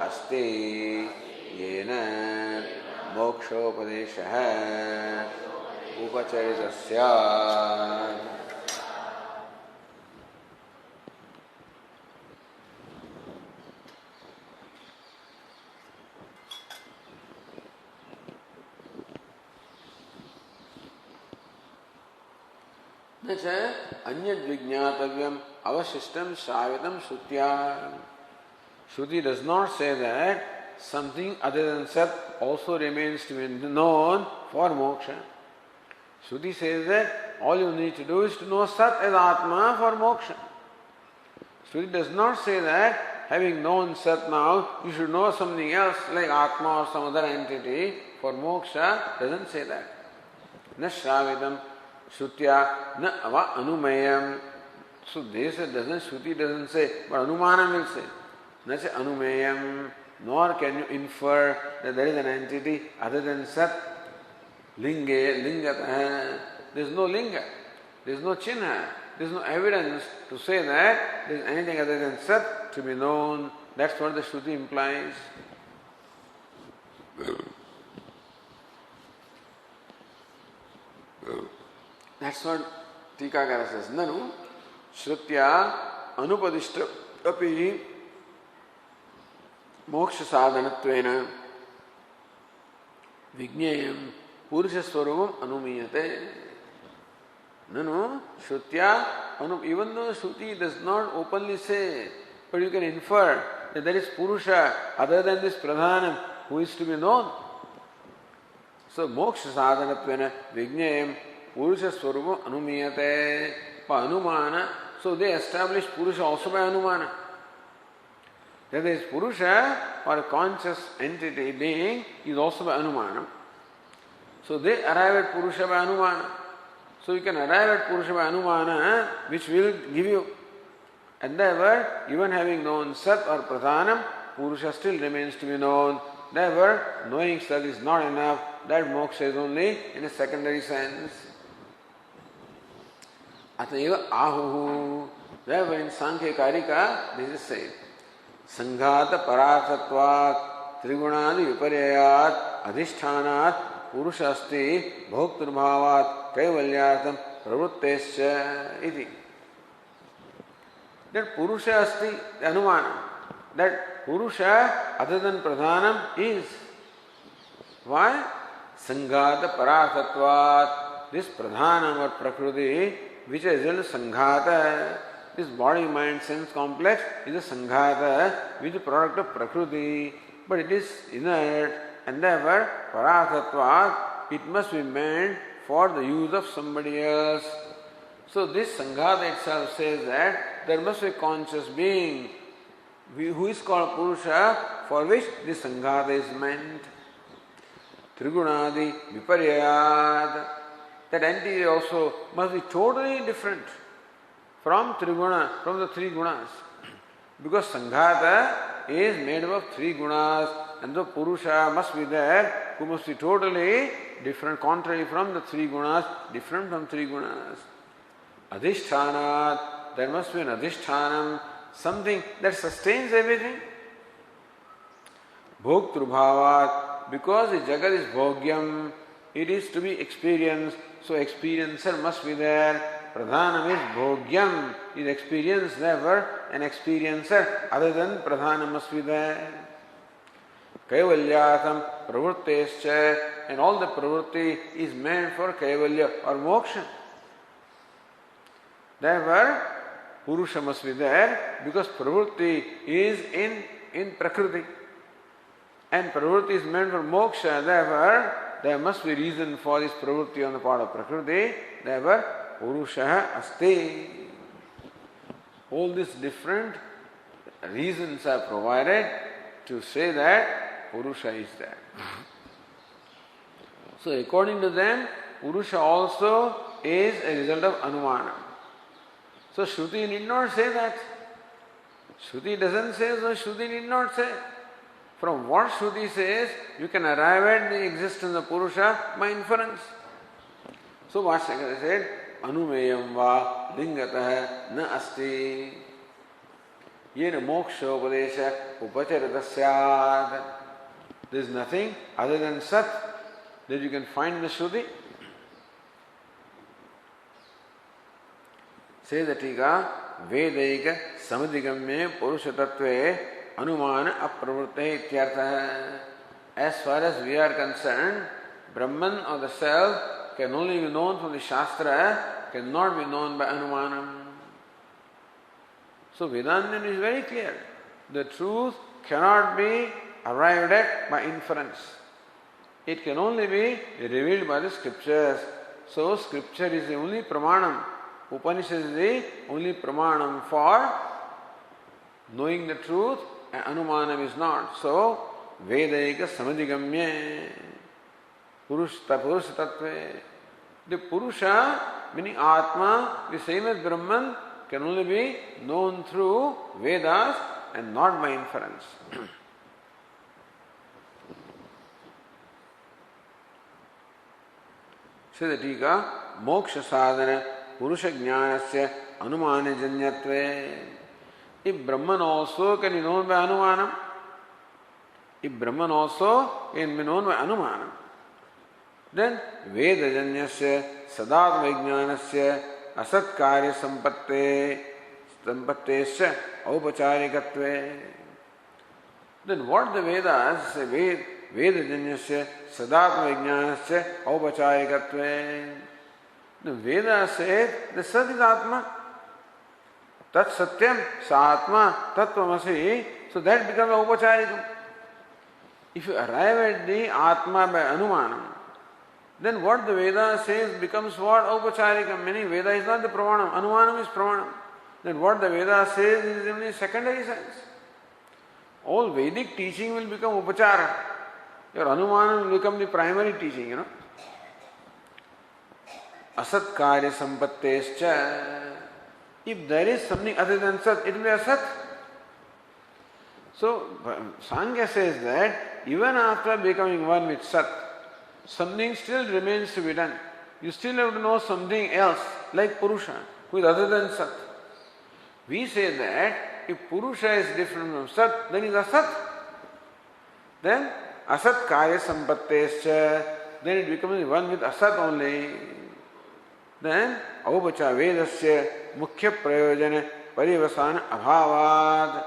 Asti Yena Mokshopadeshaha Upacharitasya. Anyat Vijñātavyam Avashishtam Shravitam Shrutya. Shruti does not say that something other than Sat also remains to be known for moksha. Shruti says that all you need to do is to know Sat as Atma for moksha. Shruti does not say that having known Sat now, you should know something else like Atma or some other entity for moksha. Doesn't say that. Na Shravitam Shrutya na ava anumayam. So they say Shruti doesn't say, but Anumanam will say. Na say anumeyam, nor can you infer that there is an entity other than Sat. Lingatah. There is no linga. There is no chinha. There is no evidence to say that there is anything other than Sat to be known. That's what the Shruti implies. That's what Tikakara says. Nanu Shrutya Anupadishta api moksha sadhanatvena Vijñayam Purusha Swarupam Anumiyate. Nanu Shrutya even though Shruti does not openly say, but you can infer that there is Purusha other than this Pradhanam who is to be known. So moksha sadhanatvena Vijñayam Purusha Swarupam Anumiyate. Pa Anumana. So they establish Purusha also by Anumana. That is, Purusha or a conscious entity being is also by Anumana. So they arrive at Purusha by Anumana. So you can arrive at Purusha by Anumana, which will give you. And therefore, even having known Sat or Pradhanam, Purusha still remains to be known. Therefore, knowing Sat is not enough. That moksha is only in a secondary sense. Atayeva ahuhu. Therefore in Sankhya Karika this is said. Sanghata pararthatvat trigunadi viparyayat adhishthanat purushasti bhokturbhavat kaivalyatam pravruttescha iti. That Purusha asti, the Anumana. That Purusha other than Pradhanam is. Why? Sanghata pararthatvat. This Pradhanam or Prakriti, which is in Sanghata, this body, mind, sense complex is a Sanghata, which is a product of Prakriti. But it is inert and therefore pararthatvat, it must be meant for the use of somebody else. So this Sanghata itself says that there must be a conscious being who is called Purusha, for which this Sanghata is meant. Trigunadi viparyayat. That entity also must be totally different from Triguna, from the three gunas. Because Sanghata is made up of three gunas, and the Purusha must be there, who must be totally different, contrary from the three gunas, different from three gunas. Adhishthanat, there must be an adhishthanam, something that sustains everything. Bhoktrubhavat, because the Jagat is bhogyam, it is to be experienced, so experiencer must be there. Pradhanam is bhogyam, is experienced, therefore an experiencer other than Pradhanam must be there. Kaivalyatam pravruttescha, and all the pravrutti is meant for Kaivalya or moksha. Therefore, Purusha must be there because pravrutti is in Prakriti. And pravrutti is meant for moksha, therefore there must be reason for this pravrutti on the part of Prakriti. Therefore, Purusha asti. All these different reasons are provided to say that Purusha is there. So according to them, Purusha also is a result of Anumana. So Shruti need not say that. Shruti doesn't say so, Shruti need not say. From what Shruti says, you can arrive at the existence of Purusha by inference. So Bhashyakara said, Anumeyam va lingatah na asti. Yena moksha upadesha upacharata syad. There is nothing other than Sat that you can find in the Shruti. Says the Tika, Vedaika samadhigamye purusha tattve anumana apravrutte ityartha. As far as we are concerned, Brahman or the self can only be known from the Shastra, cannot be known by Anumanam. So Vedanta is very clear. The truth cannot be arrived at by inference. It can only be revealed by the scriptures. So scripture is the only pramanam. Upanishad is the only pramanam for knowing the truth, and Anumanam is not. So Vedaika samadhigamye Purusha tattve. The Purusha, meaning Atma, the same as Brahman, can only be known through Vedas and not by inference. Say the Tika, moksha sadhana Purusha jnanasya anumana janyatve. If Brahman also can be known by Anumanam, if Brahman also can be known by Anumanam, then Vedajanyasya sadatma vijnanasya asatkarya sampattesya aupacharikatve. Then what the Vedas say, Vedajanyasya sadatma vijnanasya aupacharikatve. The Veda says the Sat is Atma. Tat Satyam Sa Atma Tattvamasi. So that becomes Aupacharikam. If you arrive at the Atma by Anumanam, then what the Veda says becomes what? Aupacharikam. Meaning Veda is not the Pramanam. Anumanam is Pramanam. Then what the Veda says is only secondary sense. All Vedic teaching will become Upachara. Your Anumanam will become the primary teaching, Asat karya sampattescha. If there is something other than Sat, it will be Asat. So Sankhya says that even after becoming one with Sat, something still remains to be done. You still have to know something else, like Purusha. who is other than Sat. We say that if Purusha is different from Sat, then he is Asat. Then Asat Karya Sampattescha, then it becomes one with Asat only. Then Aupacha Vedasya Mukhya Prayojana Parivasana Abhavad.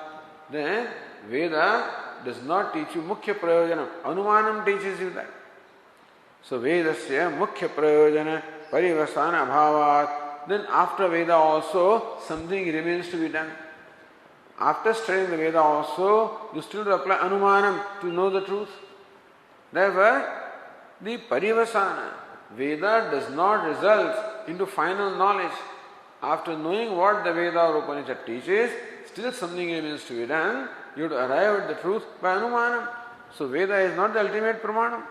Then Veda does not teach you Mukhya Prayojana. Anumanam teaches you that. So Vedasya Mukhya Prayojana Parivasana Abhavad. Then after Veda also something remains to be done. After studying the Veda also, you still apply Anumanam to know the truth. Therefore, the Parivasana, Veda does not result into final knowledge. After knowing what the Veda or Upanishad teaches, still something remains to be done. You have to arrive at the truth by Anumanam. So Veda is not the ultimate Pramanam.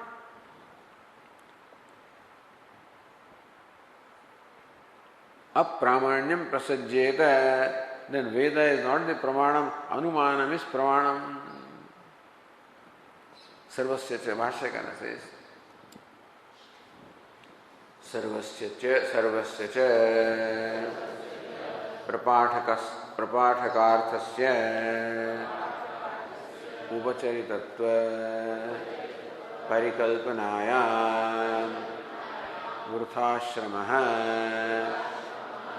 Apramanyam prasajjeta, then Veda is not the Pramanam, Anumanam is Pramanam. Sarvasya cha, Bhashyakara says. Sarvasya cha prapathakaarthasya upacharitatva parikalpanayam vrthashramaha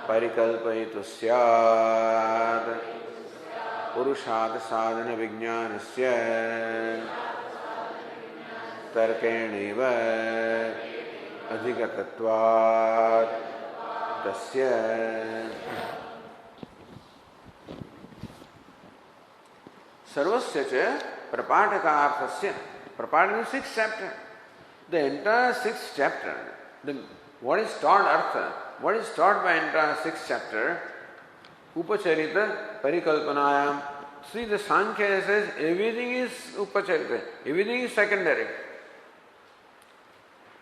परिकल्पयितु स्यात् पुरुषात् साधन विज्ञानस्य तर्केणैव अधिगतत्वात् तस्य सर्वस्य च प्रपाठकार्थस्य प्रपाठ means sixth chapter. The entire sixth chapter, what is taught artha, what is taught by entire sixth chapter, Upacharita Parikalpanayam. See, the Sankhya says everything is Upacharita, everything is secondary.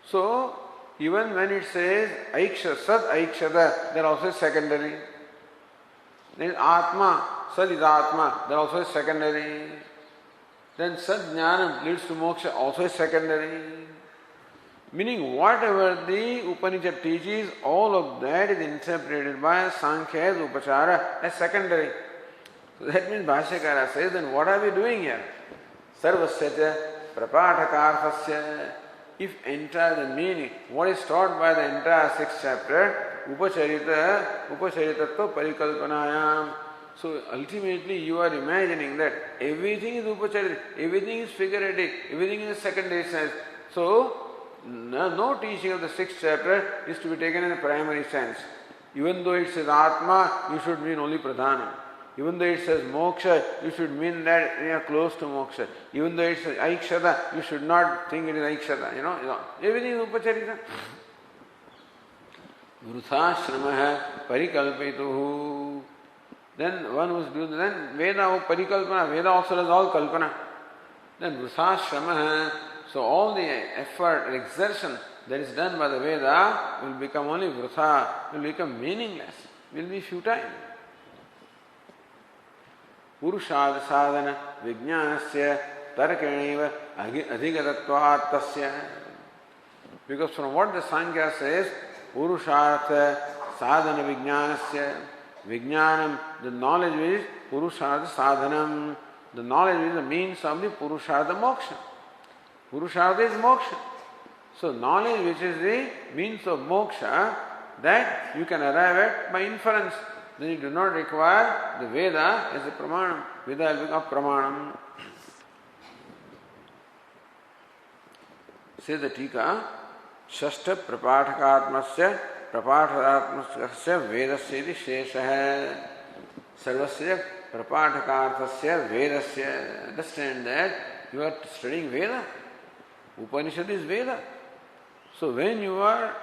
So, even when it says Aiksha, Sad Aikshata, that also is secondary. Then Atma, Sad is Atma, that also is secondary. Then Sad Jnanam leads to Moksha, also is secondary. Meaning whatever the Upanishad teaches, all of that is interpreted by Sankhya as Upachara as secondary. So that means Bhashyakara says, then what are we doing here? Sarvasya cha prapathakaarthasya. If entire the meaning, what is taught by the entire sixth chapter, Upacharitatva Parikalpanayam. So ultimately you are imagining that everything is Upacharita, everything is figurative, everything is secondary sense. So no teaching of the sixth chapter is to be taken in a primary sense. Even though it says Atma, you should mean only Pradhana. Even though it says Moksha, you should mean that you are close to Moksha. Even though it says Aikshata, you should not think it is Aikshata. You know, everything is Upacharita. Vrthashramaha Parikalpituhu. Then one who is doing, then Veda Parikalpana, Veda also does all Kalpana. Then Vrthashramaha. So all the effort and exertion that is done by the Veda will become only vrtha, will become meaningless, will be futile. Purushad sadhana vijnanasya tarkeneva adhigatatvat tasya. Because from what the Sankhya says, Purushartha sadhana vijnanasya, vijnanam, the knowledge is Purushartha sadhanam, the knowledge is the means of the Purushartha moksha. Purushartha is moksha. So knowledge which is the means of moksha, that you can arrive at by inference. Then you do not require the Veda as a pramanam. Veda will become pramanam. Says the Tika, Shashta prapathakatmasya prapathakatmasya vedasya iti shesha sarvasya prapathakaarthasya vedasya. Understand that you are studying Veda. Upanishad is Veda. So when you are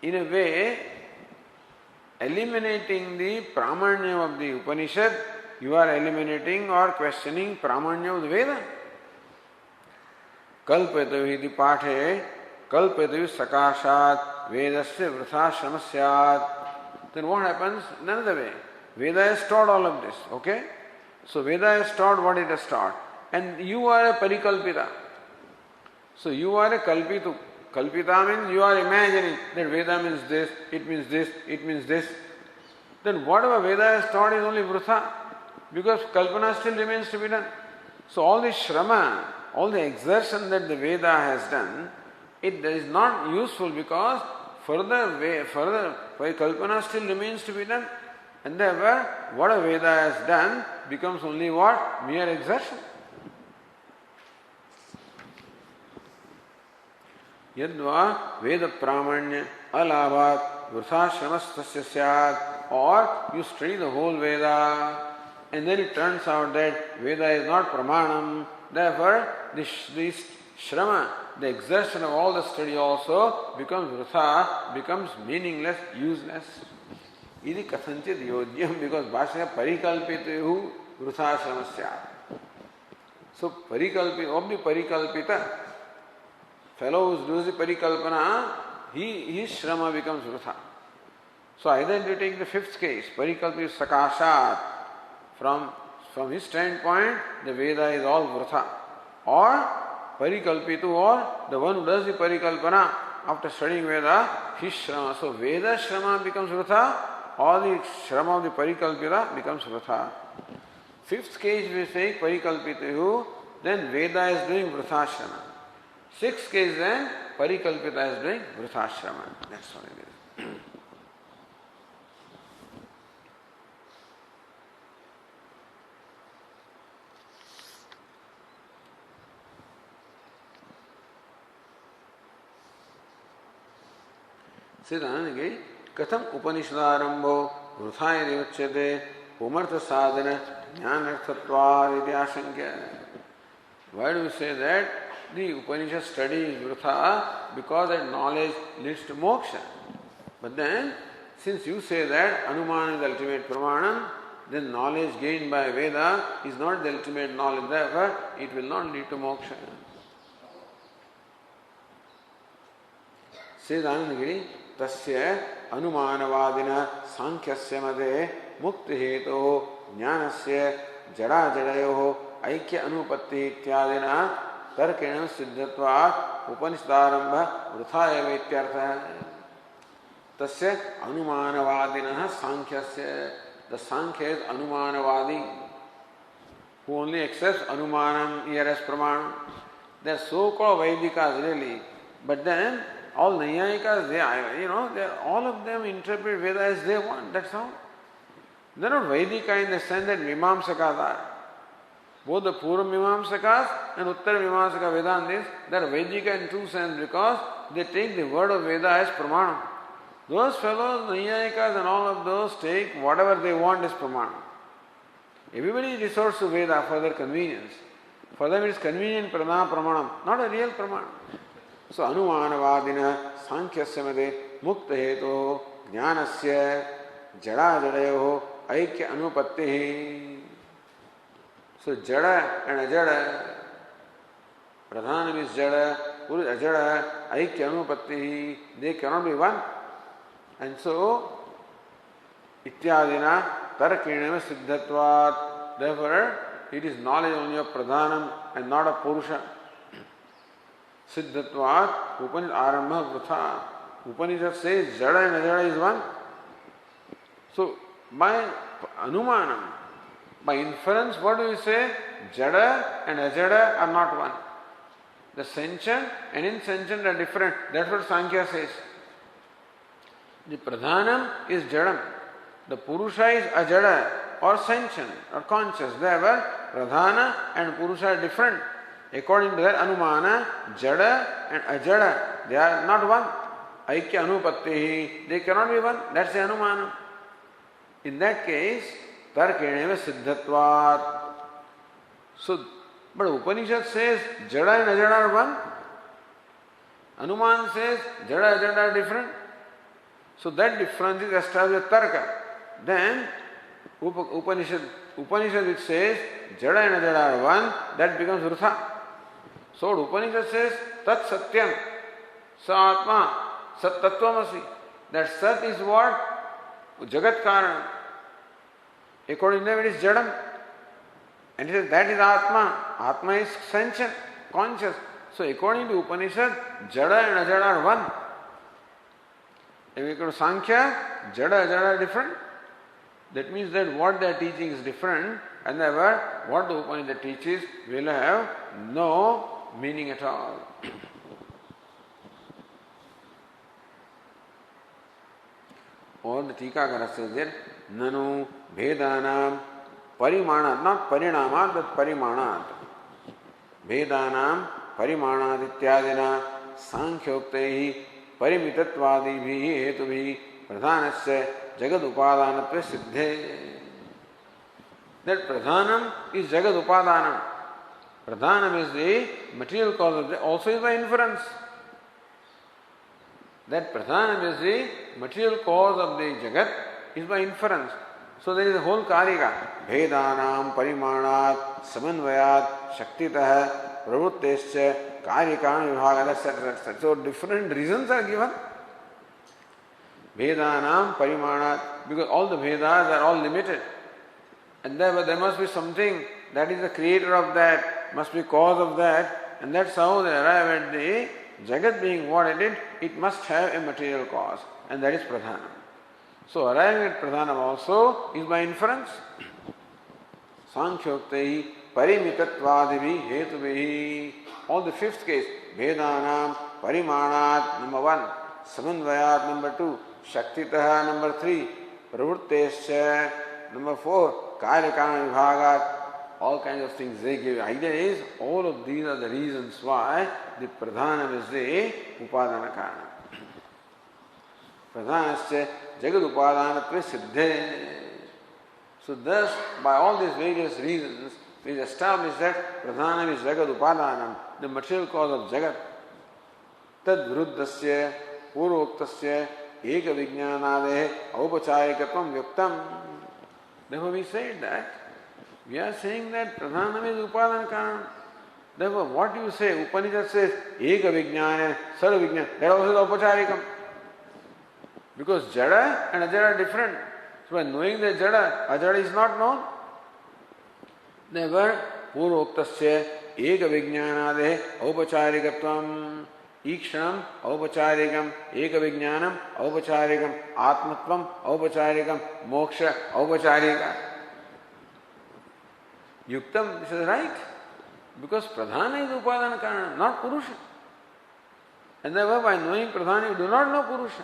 in a way eliminating the pramanya of the Upanishad, you are eliminating or questioning pramanya of the Veda. Kalpatavi iti pathe kalpatavi sakashat vedasya vrthashrama syat. Then what happens? None of the way. Veda has taught all of this. Okay? So Veda has taught what it has taught. And you are a parikalpita. So you are a kalpitu. Kalpita means you are imagining that Veda means this, it means this, it means this. Then whatever Veda has taught is only vrutha, because kalpana still remains to be done. So all the shrama, all the exertion that the Veda has done, it is not useful because further kalpana still remains to be done. And therefore, what a Veda has done becomes only what? Mere exertion. Yadva Veda Pramanya Alabhat Vrthashramastasya Syat, or you study the whole Veda and then it turns out that Veda is not Pramanam. Therefore, this Shrama, the exertion of all the study also becomes Vrtha, becomes meaningless, useless. Idi kathanchit yodyam, because Bhashya parikalpitehu Vrthashramasya. So parikalpita, fellow who does the parikalpana, his shrama becomes vrutha. So either you take the fifth case, parikalpita sakashat, from his standpoint, the Veda is all vrutha. Or parikalpitu, or the one who does the parikalpana after studying Veda, his shrama. So Veda shrama becomes vrutha, or the shrama of the parikalpita becomes vrutha. Fifth case we say parikalpitehu, then Veda is doing vrutha shrama. Sixth case then, parikalpita is doing vrthashrama. That's what it is. Siddhanagi, katham upanishadarambo vrthaya devachyate pumartha sadhana jnanarthatvar idyasankya. Why do we say that? The Upanishad study is vrutha because that knowledge leads to moksha. But then, since you say that Anumana is the ultimate pramanam, then knowledge gained by Veda is not the ultimate knowledge. Therefore, it will not lead to moksha. Says Anandagiri, tasya anumanavadina sankhasya made mukti heto jnanasya jada jadayoho aikya anupatti ityadina tarkena siddhatva upanishdarambha vrthaya ityartha. Tasya anumanavadina sankhasya. The sankhya is anumanavadi, who only accepts anumanam here as pramanam. They are so-called Vedikas really, but then all Naiyayikas, all of them interpret Veda as they want. That's how. They are not Vedika in the sense that Mimamsakas are. Both the Purva Mimamsakas and Uttara Mimamsaka Vedantis, they are Vedika in true sense because they take the word of Veda as pramanam. Those fellows, Naiyayikas and all of those, take whatever they want as pramanam. Everybody resorts to Veda for their convenience. For them it is convenient pramanam, not a real pramanam. So anumanavadina sankhyasya made mukta heto jnanasya jada jadayoho aikya anupattihi. So jada and ajada, pradhanam is jada, purus ajada, aikya anupattihi, they cannot be one. And so ityadina tarkinama siddhatvat, therefore it is knowledge only of pradhanam and not of purusha. Siddhatvat Upanishad arambha vrutha. Upanishad says jada and ajada is one. So by anumanam, by inference, what do we say? Jada and ajada are not one. The sentient and insentient are different. That's what Sankhya says. The pradhanam is jadam. The purusha is ajada or sentient or conscious. Therefore, pradhana and purusha are different. According to that anumana, jada and ajada, they are not one. Aikya anupattihi, they cannot be one. That's the anumana. In that case, tarkeneva siddhatvat. So, but Upanishad says jada and ajada are one. Anuman says jada and ajada are different. So that difference is established with tarka. Then Upanishad which says jada and ajada are one, that becomes vrutha. So Upanishad says tat satyam, sa atma, sat tattvamasi. That sat is what? Jagat karanam. According to them it is jadam. And it says that is atma. Atma is sentient, conscious. So according to Upanishad, Jada and Ajada are one. If we go to Sankhya, Jada, Ajada are different. That means that what they are teaching is different, and therefore what the Upanishad teaches will have no meaning at all. Or the Tikakara says that Nanu Vedanam Parimanat, not Parinamat but Parimanat. Vedanam Parimanat ityadina Sankhyoktehi Parimitattvadibhi Hetubhi Pradhanasya Jagad Upadanatva Siddhe. That Pradhanam is Jagad Upadanam. Pradhanam is the material cause of the, also is by inference. That Pradhanam is the material cause of the Jagat is by inference. So there is a whole karika. Vedanam Parimanat Samanvayat Shaktitah Pravuttescha Karikam Vibhagat, etc. So different reasons are given. Vedanam Parimanat, because all the Vedas are all limited. And therefore there must be something that is the creator of that, must be cause of that, and that's how they arrive at the Jagat being what it must have a material cause, and that is Pradhanam. So arriving at Pradhanam also is by inference. Sankhyoktaihi Parimitatvadivi Hetuvihi. All the fifth case, Vedanam Parimanat number 1, Samanvayat number 2, Shaktitah number 3, Pravruttescha number 4, Karikana Vibhagat, all kinds of things they give. Idea is, all of these are the reasons why the Pradhanam is the Upadana Karana. Pradhanasya Jagad Upadanatva Siddhe. So thus, by all these various reasons, we establish that Pradhanam is Jagad Upadanam, the material cause of Jagat. Tad Viruddhasya Purvoktasya Eka Vijnanadehe Aupacharikatvam Yuktam. Therefore we said that, we are saying that Pradhanam is Upadana Karanam. Therefore what you say, Upanishad says Eka Vijnana, Sarva Vijnana, that also is Aupacharikam. Because Jada and Ajada are different. So by knowing that Jada, Ajada is not known. Therefore, Purvoktasya Eka Vijnanadehe Aupacharikatvam. Ikshanam Aupacharikam, Eka Vijnanam Aupacharikam, Atmatvam Aupacharikam, Moksha Aupacharika. Yuktam, this is right. Because Pradhana is Upadana Karana, not Purusha. And therefore by knowing Pradhana you do not know Purusha.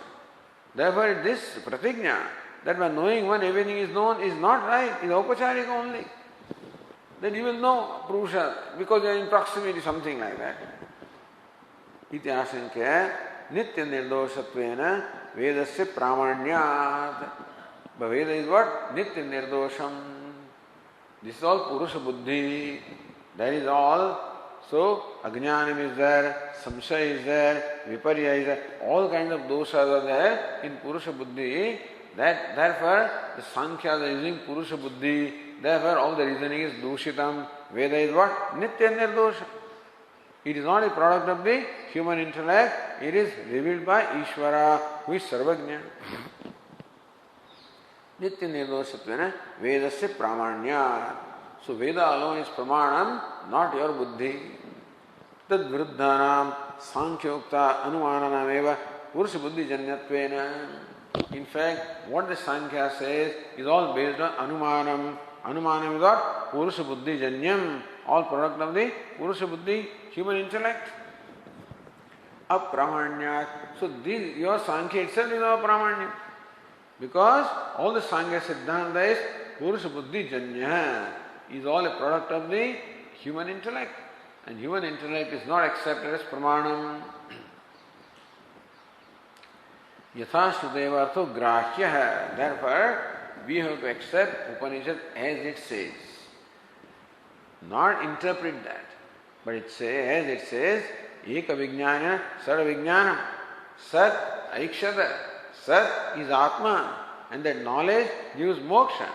Therefore this pratigna, that by knowing one everything is known, is not right, is Aupacharika only. Then you will know Purusha because you are in proximity, something like that. Iti asankya nitya nirdoshatvena vedasya pramanyat. But Veda is what? Nitya nirdosham. This is all Purusha Buddhi. That is all. So Ajnanam is there, Samshaya is there, Viparya is there. All kinds of doshas are there in Purusha Buddhi. Therefore the Sankhyas are using Purusha Buddhi. Therefore all the reasoning is dushitam. Veda is what? Nitya nirdosha. It is not a product of the human intellect, it is revealed by Ishvara, who is Sarvajna. Nitya nirdoshatvena vedasya pramanyat. So Veda alone is pramanam, not your buddhi. Tad viruddhanam sankhyokta anumananam eva purusha buddhi janyatvena. In fact, what the Sankhya says is all based on anumanam. Anumanam is what? Purusha buddhi janyam. All product of the Purusha buddhi, human intellect. Apramanyat. So this, your Sankhya itself is our pramanya. Because all the Sankhya Siddhanta is Purusha buddhi janya. Is all a product of the human intellect. And human intellect is not accepted as pramanam. Yathashudeva artho grahya hai. Therefore, we have to accept Upanishad as it says. Not interpret that. But it says, as it says, Eka Vijnana, Sarva Vijnanam. Sat Aikshata. Sat is Atma. And that knowledge gives moksha.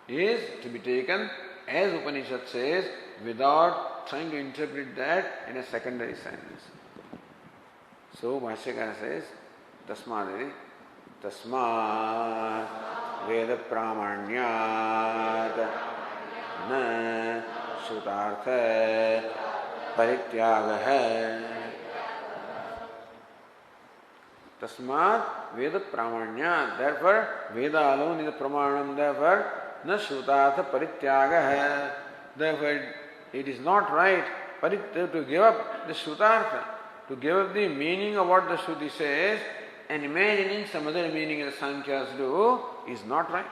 Is to be taken as Upanishad says, without trying to interpret that in a secondary sense. So Bhashyakara says, Tasmadari, Tasmat Veda Pramanyat Na Shrutartha तत्परित्याग है। तस्मात् वेद प्रामाण्यात्, therefore Veda alone is a pramanam, therefore न श्रुतार्थ परित्याग है, therefore it is not right to give up the shrutartha, to give up the meaning of what the Shruti says and imagining some other meaning as Sankhya's do is not right.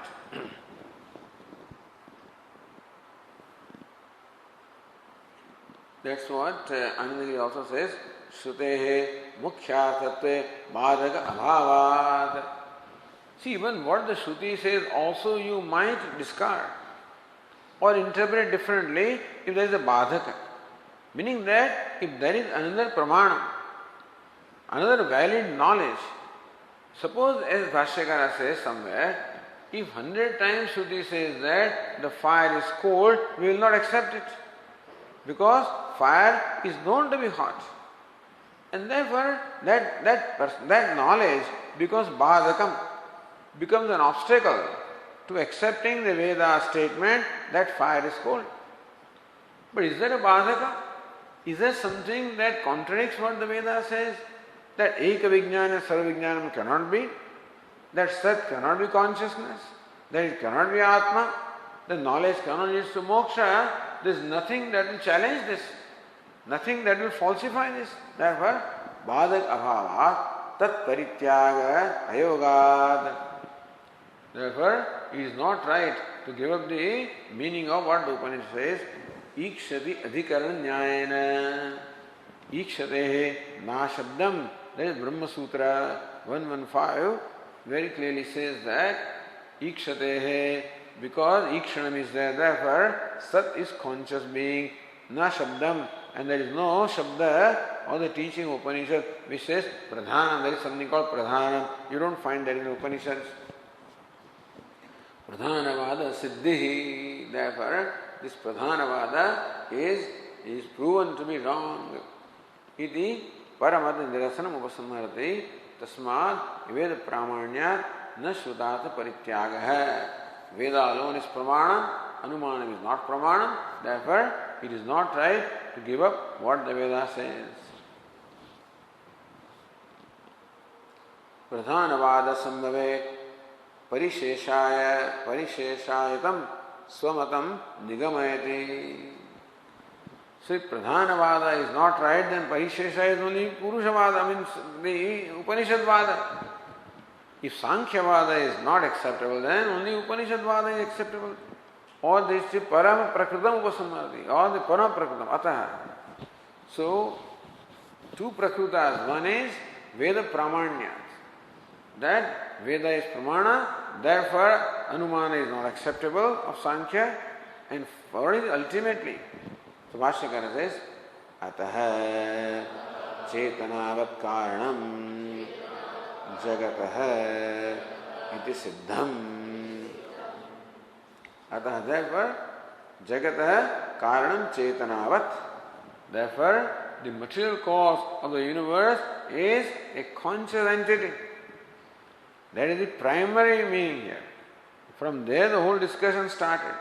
That's what Anandagiri also says, Shrutehe mukhyarthatve bhadaka abhavad. See, even what the Shruti says also you might discard or interpret differently if there is a badhaka. Meaning that if there is another pramanam, another valid knowledge, suppose as Bhashyakara says somewhere, if 100 times Shruti says that the fire is cold, we will not accept it. Because fire is known to be hot. And therefore that knowledge becomes badhakam, becomes an obstacle to accepting the Veda statement that fire is cold. But is there a badhaka? Is there something that contradicts what the Veda says? That Eka Vijnana Sarva Vijnanam cannot be? That Sat cannot be consciousness? That it cannot be Atma? The knowledge cannot lead to moksha? There is nothing that will challenge this. Nothing that will falsify this. Therefore, badhak abhavat tat parityaga ayogad. Therefore, it is not right to give up the meaning of what the Upanishad says. Ikshati adhikaran nyayena. Ikshatehe na shabdam. That is Brahma Sutra 115 very clearly says that Ikshatehe, because Ikshanam is there, therefore Sat is conscious being, na shabdam, and there is no shabda or the teaching of Upanishad which says pradhanam. There is something called pradhanam. You don't find that in the Upanishads. Pradhanavada siddhihi. Therefore, this pradhanavada is proven to be wrong. Iti paramad nirasanam upasamharati tasmad veda pramanyat na shuddhata parityaga hai. Veda alone is pramanam, anumanam is not pramanam. Therefore, it is not right to give up what the Veda says. Pradhanavada sambhave परिशेषायतम स्वमतम निगमयति. So if Pradhanavada is not right, then Parishesha is only Purushavada, means the Upanishadvada. If Sankhyavada is not acceptable, then only Upanishadvada is acceptable. Or this is Param Prakritam Upasammarti, or the Param Prakritam, Ataha. So, two Prakritas. One is Veda Pramanyat. That Veda is Pramana, therefore Anumana is not acceptable of Sankhya, and for it ultimately. So Bhashyakara says, Ataha Chetanavat Karanam Jagataha iti Siddham. Ataha, therefore, Jagataha Karanam Chetanavat. Therefore, the material cause of the universe is a conscious entity. That is the primary meaning here. From there the whole discussion started.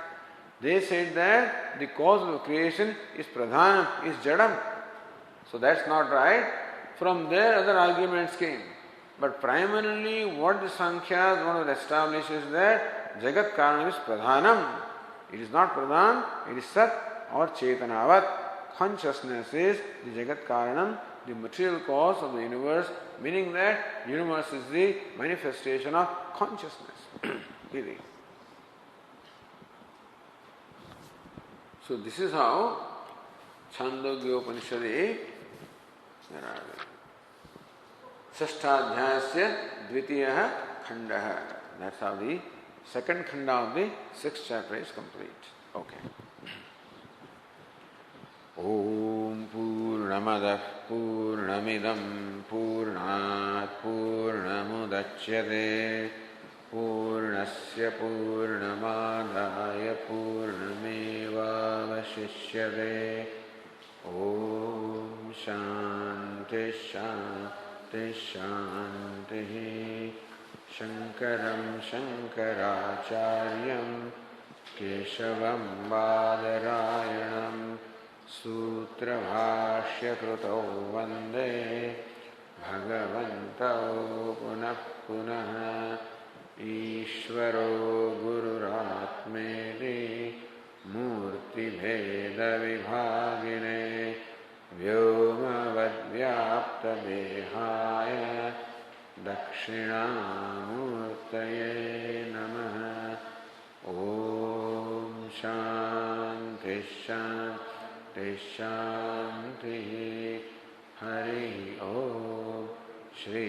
They said that the cause of creation is pradhanam, is jadam. So that's not right. From there other arguments came. But primarily what the Sankhyas want to establish is that Jagat Karanam is pradhanam. It is not pradhan, it is Sat or Chetanavat. Consciousness is the Jagat Karanam, the material cause of the universe, meaning that universe is the manifestation of consciousness. So this is how Chandogya Upanishadi Sashtadhyasya Dvitiyaha Khandaha. That's how the second khanda of the sixth chapter is complete. Okay. Om Purnamadah Purnamidam Purnat Purnamudachyate Purnasya Purnamadaya Purnamevavashishyate. Om Shanti Shanti Shanti. Shankaram Shankaracharyam Keshavam Badarayanam सूत्रभाष्यकृतौ वन्दे भगवन्तौ पुनः पुनः। ईश्वरो गुरुरात्मेति मूर्तिभेदविभागिने व्योमवद्व्याप्तदेहाय दक्षिणामूर्तये नमः। ॐ शान्ति शान्ति शान्तिः। हरि ओम। श्री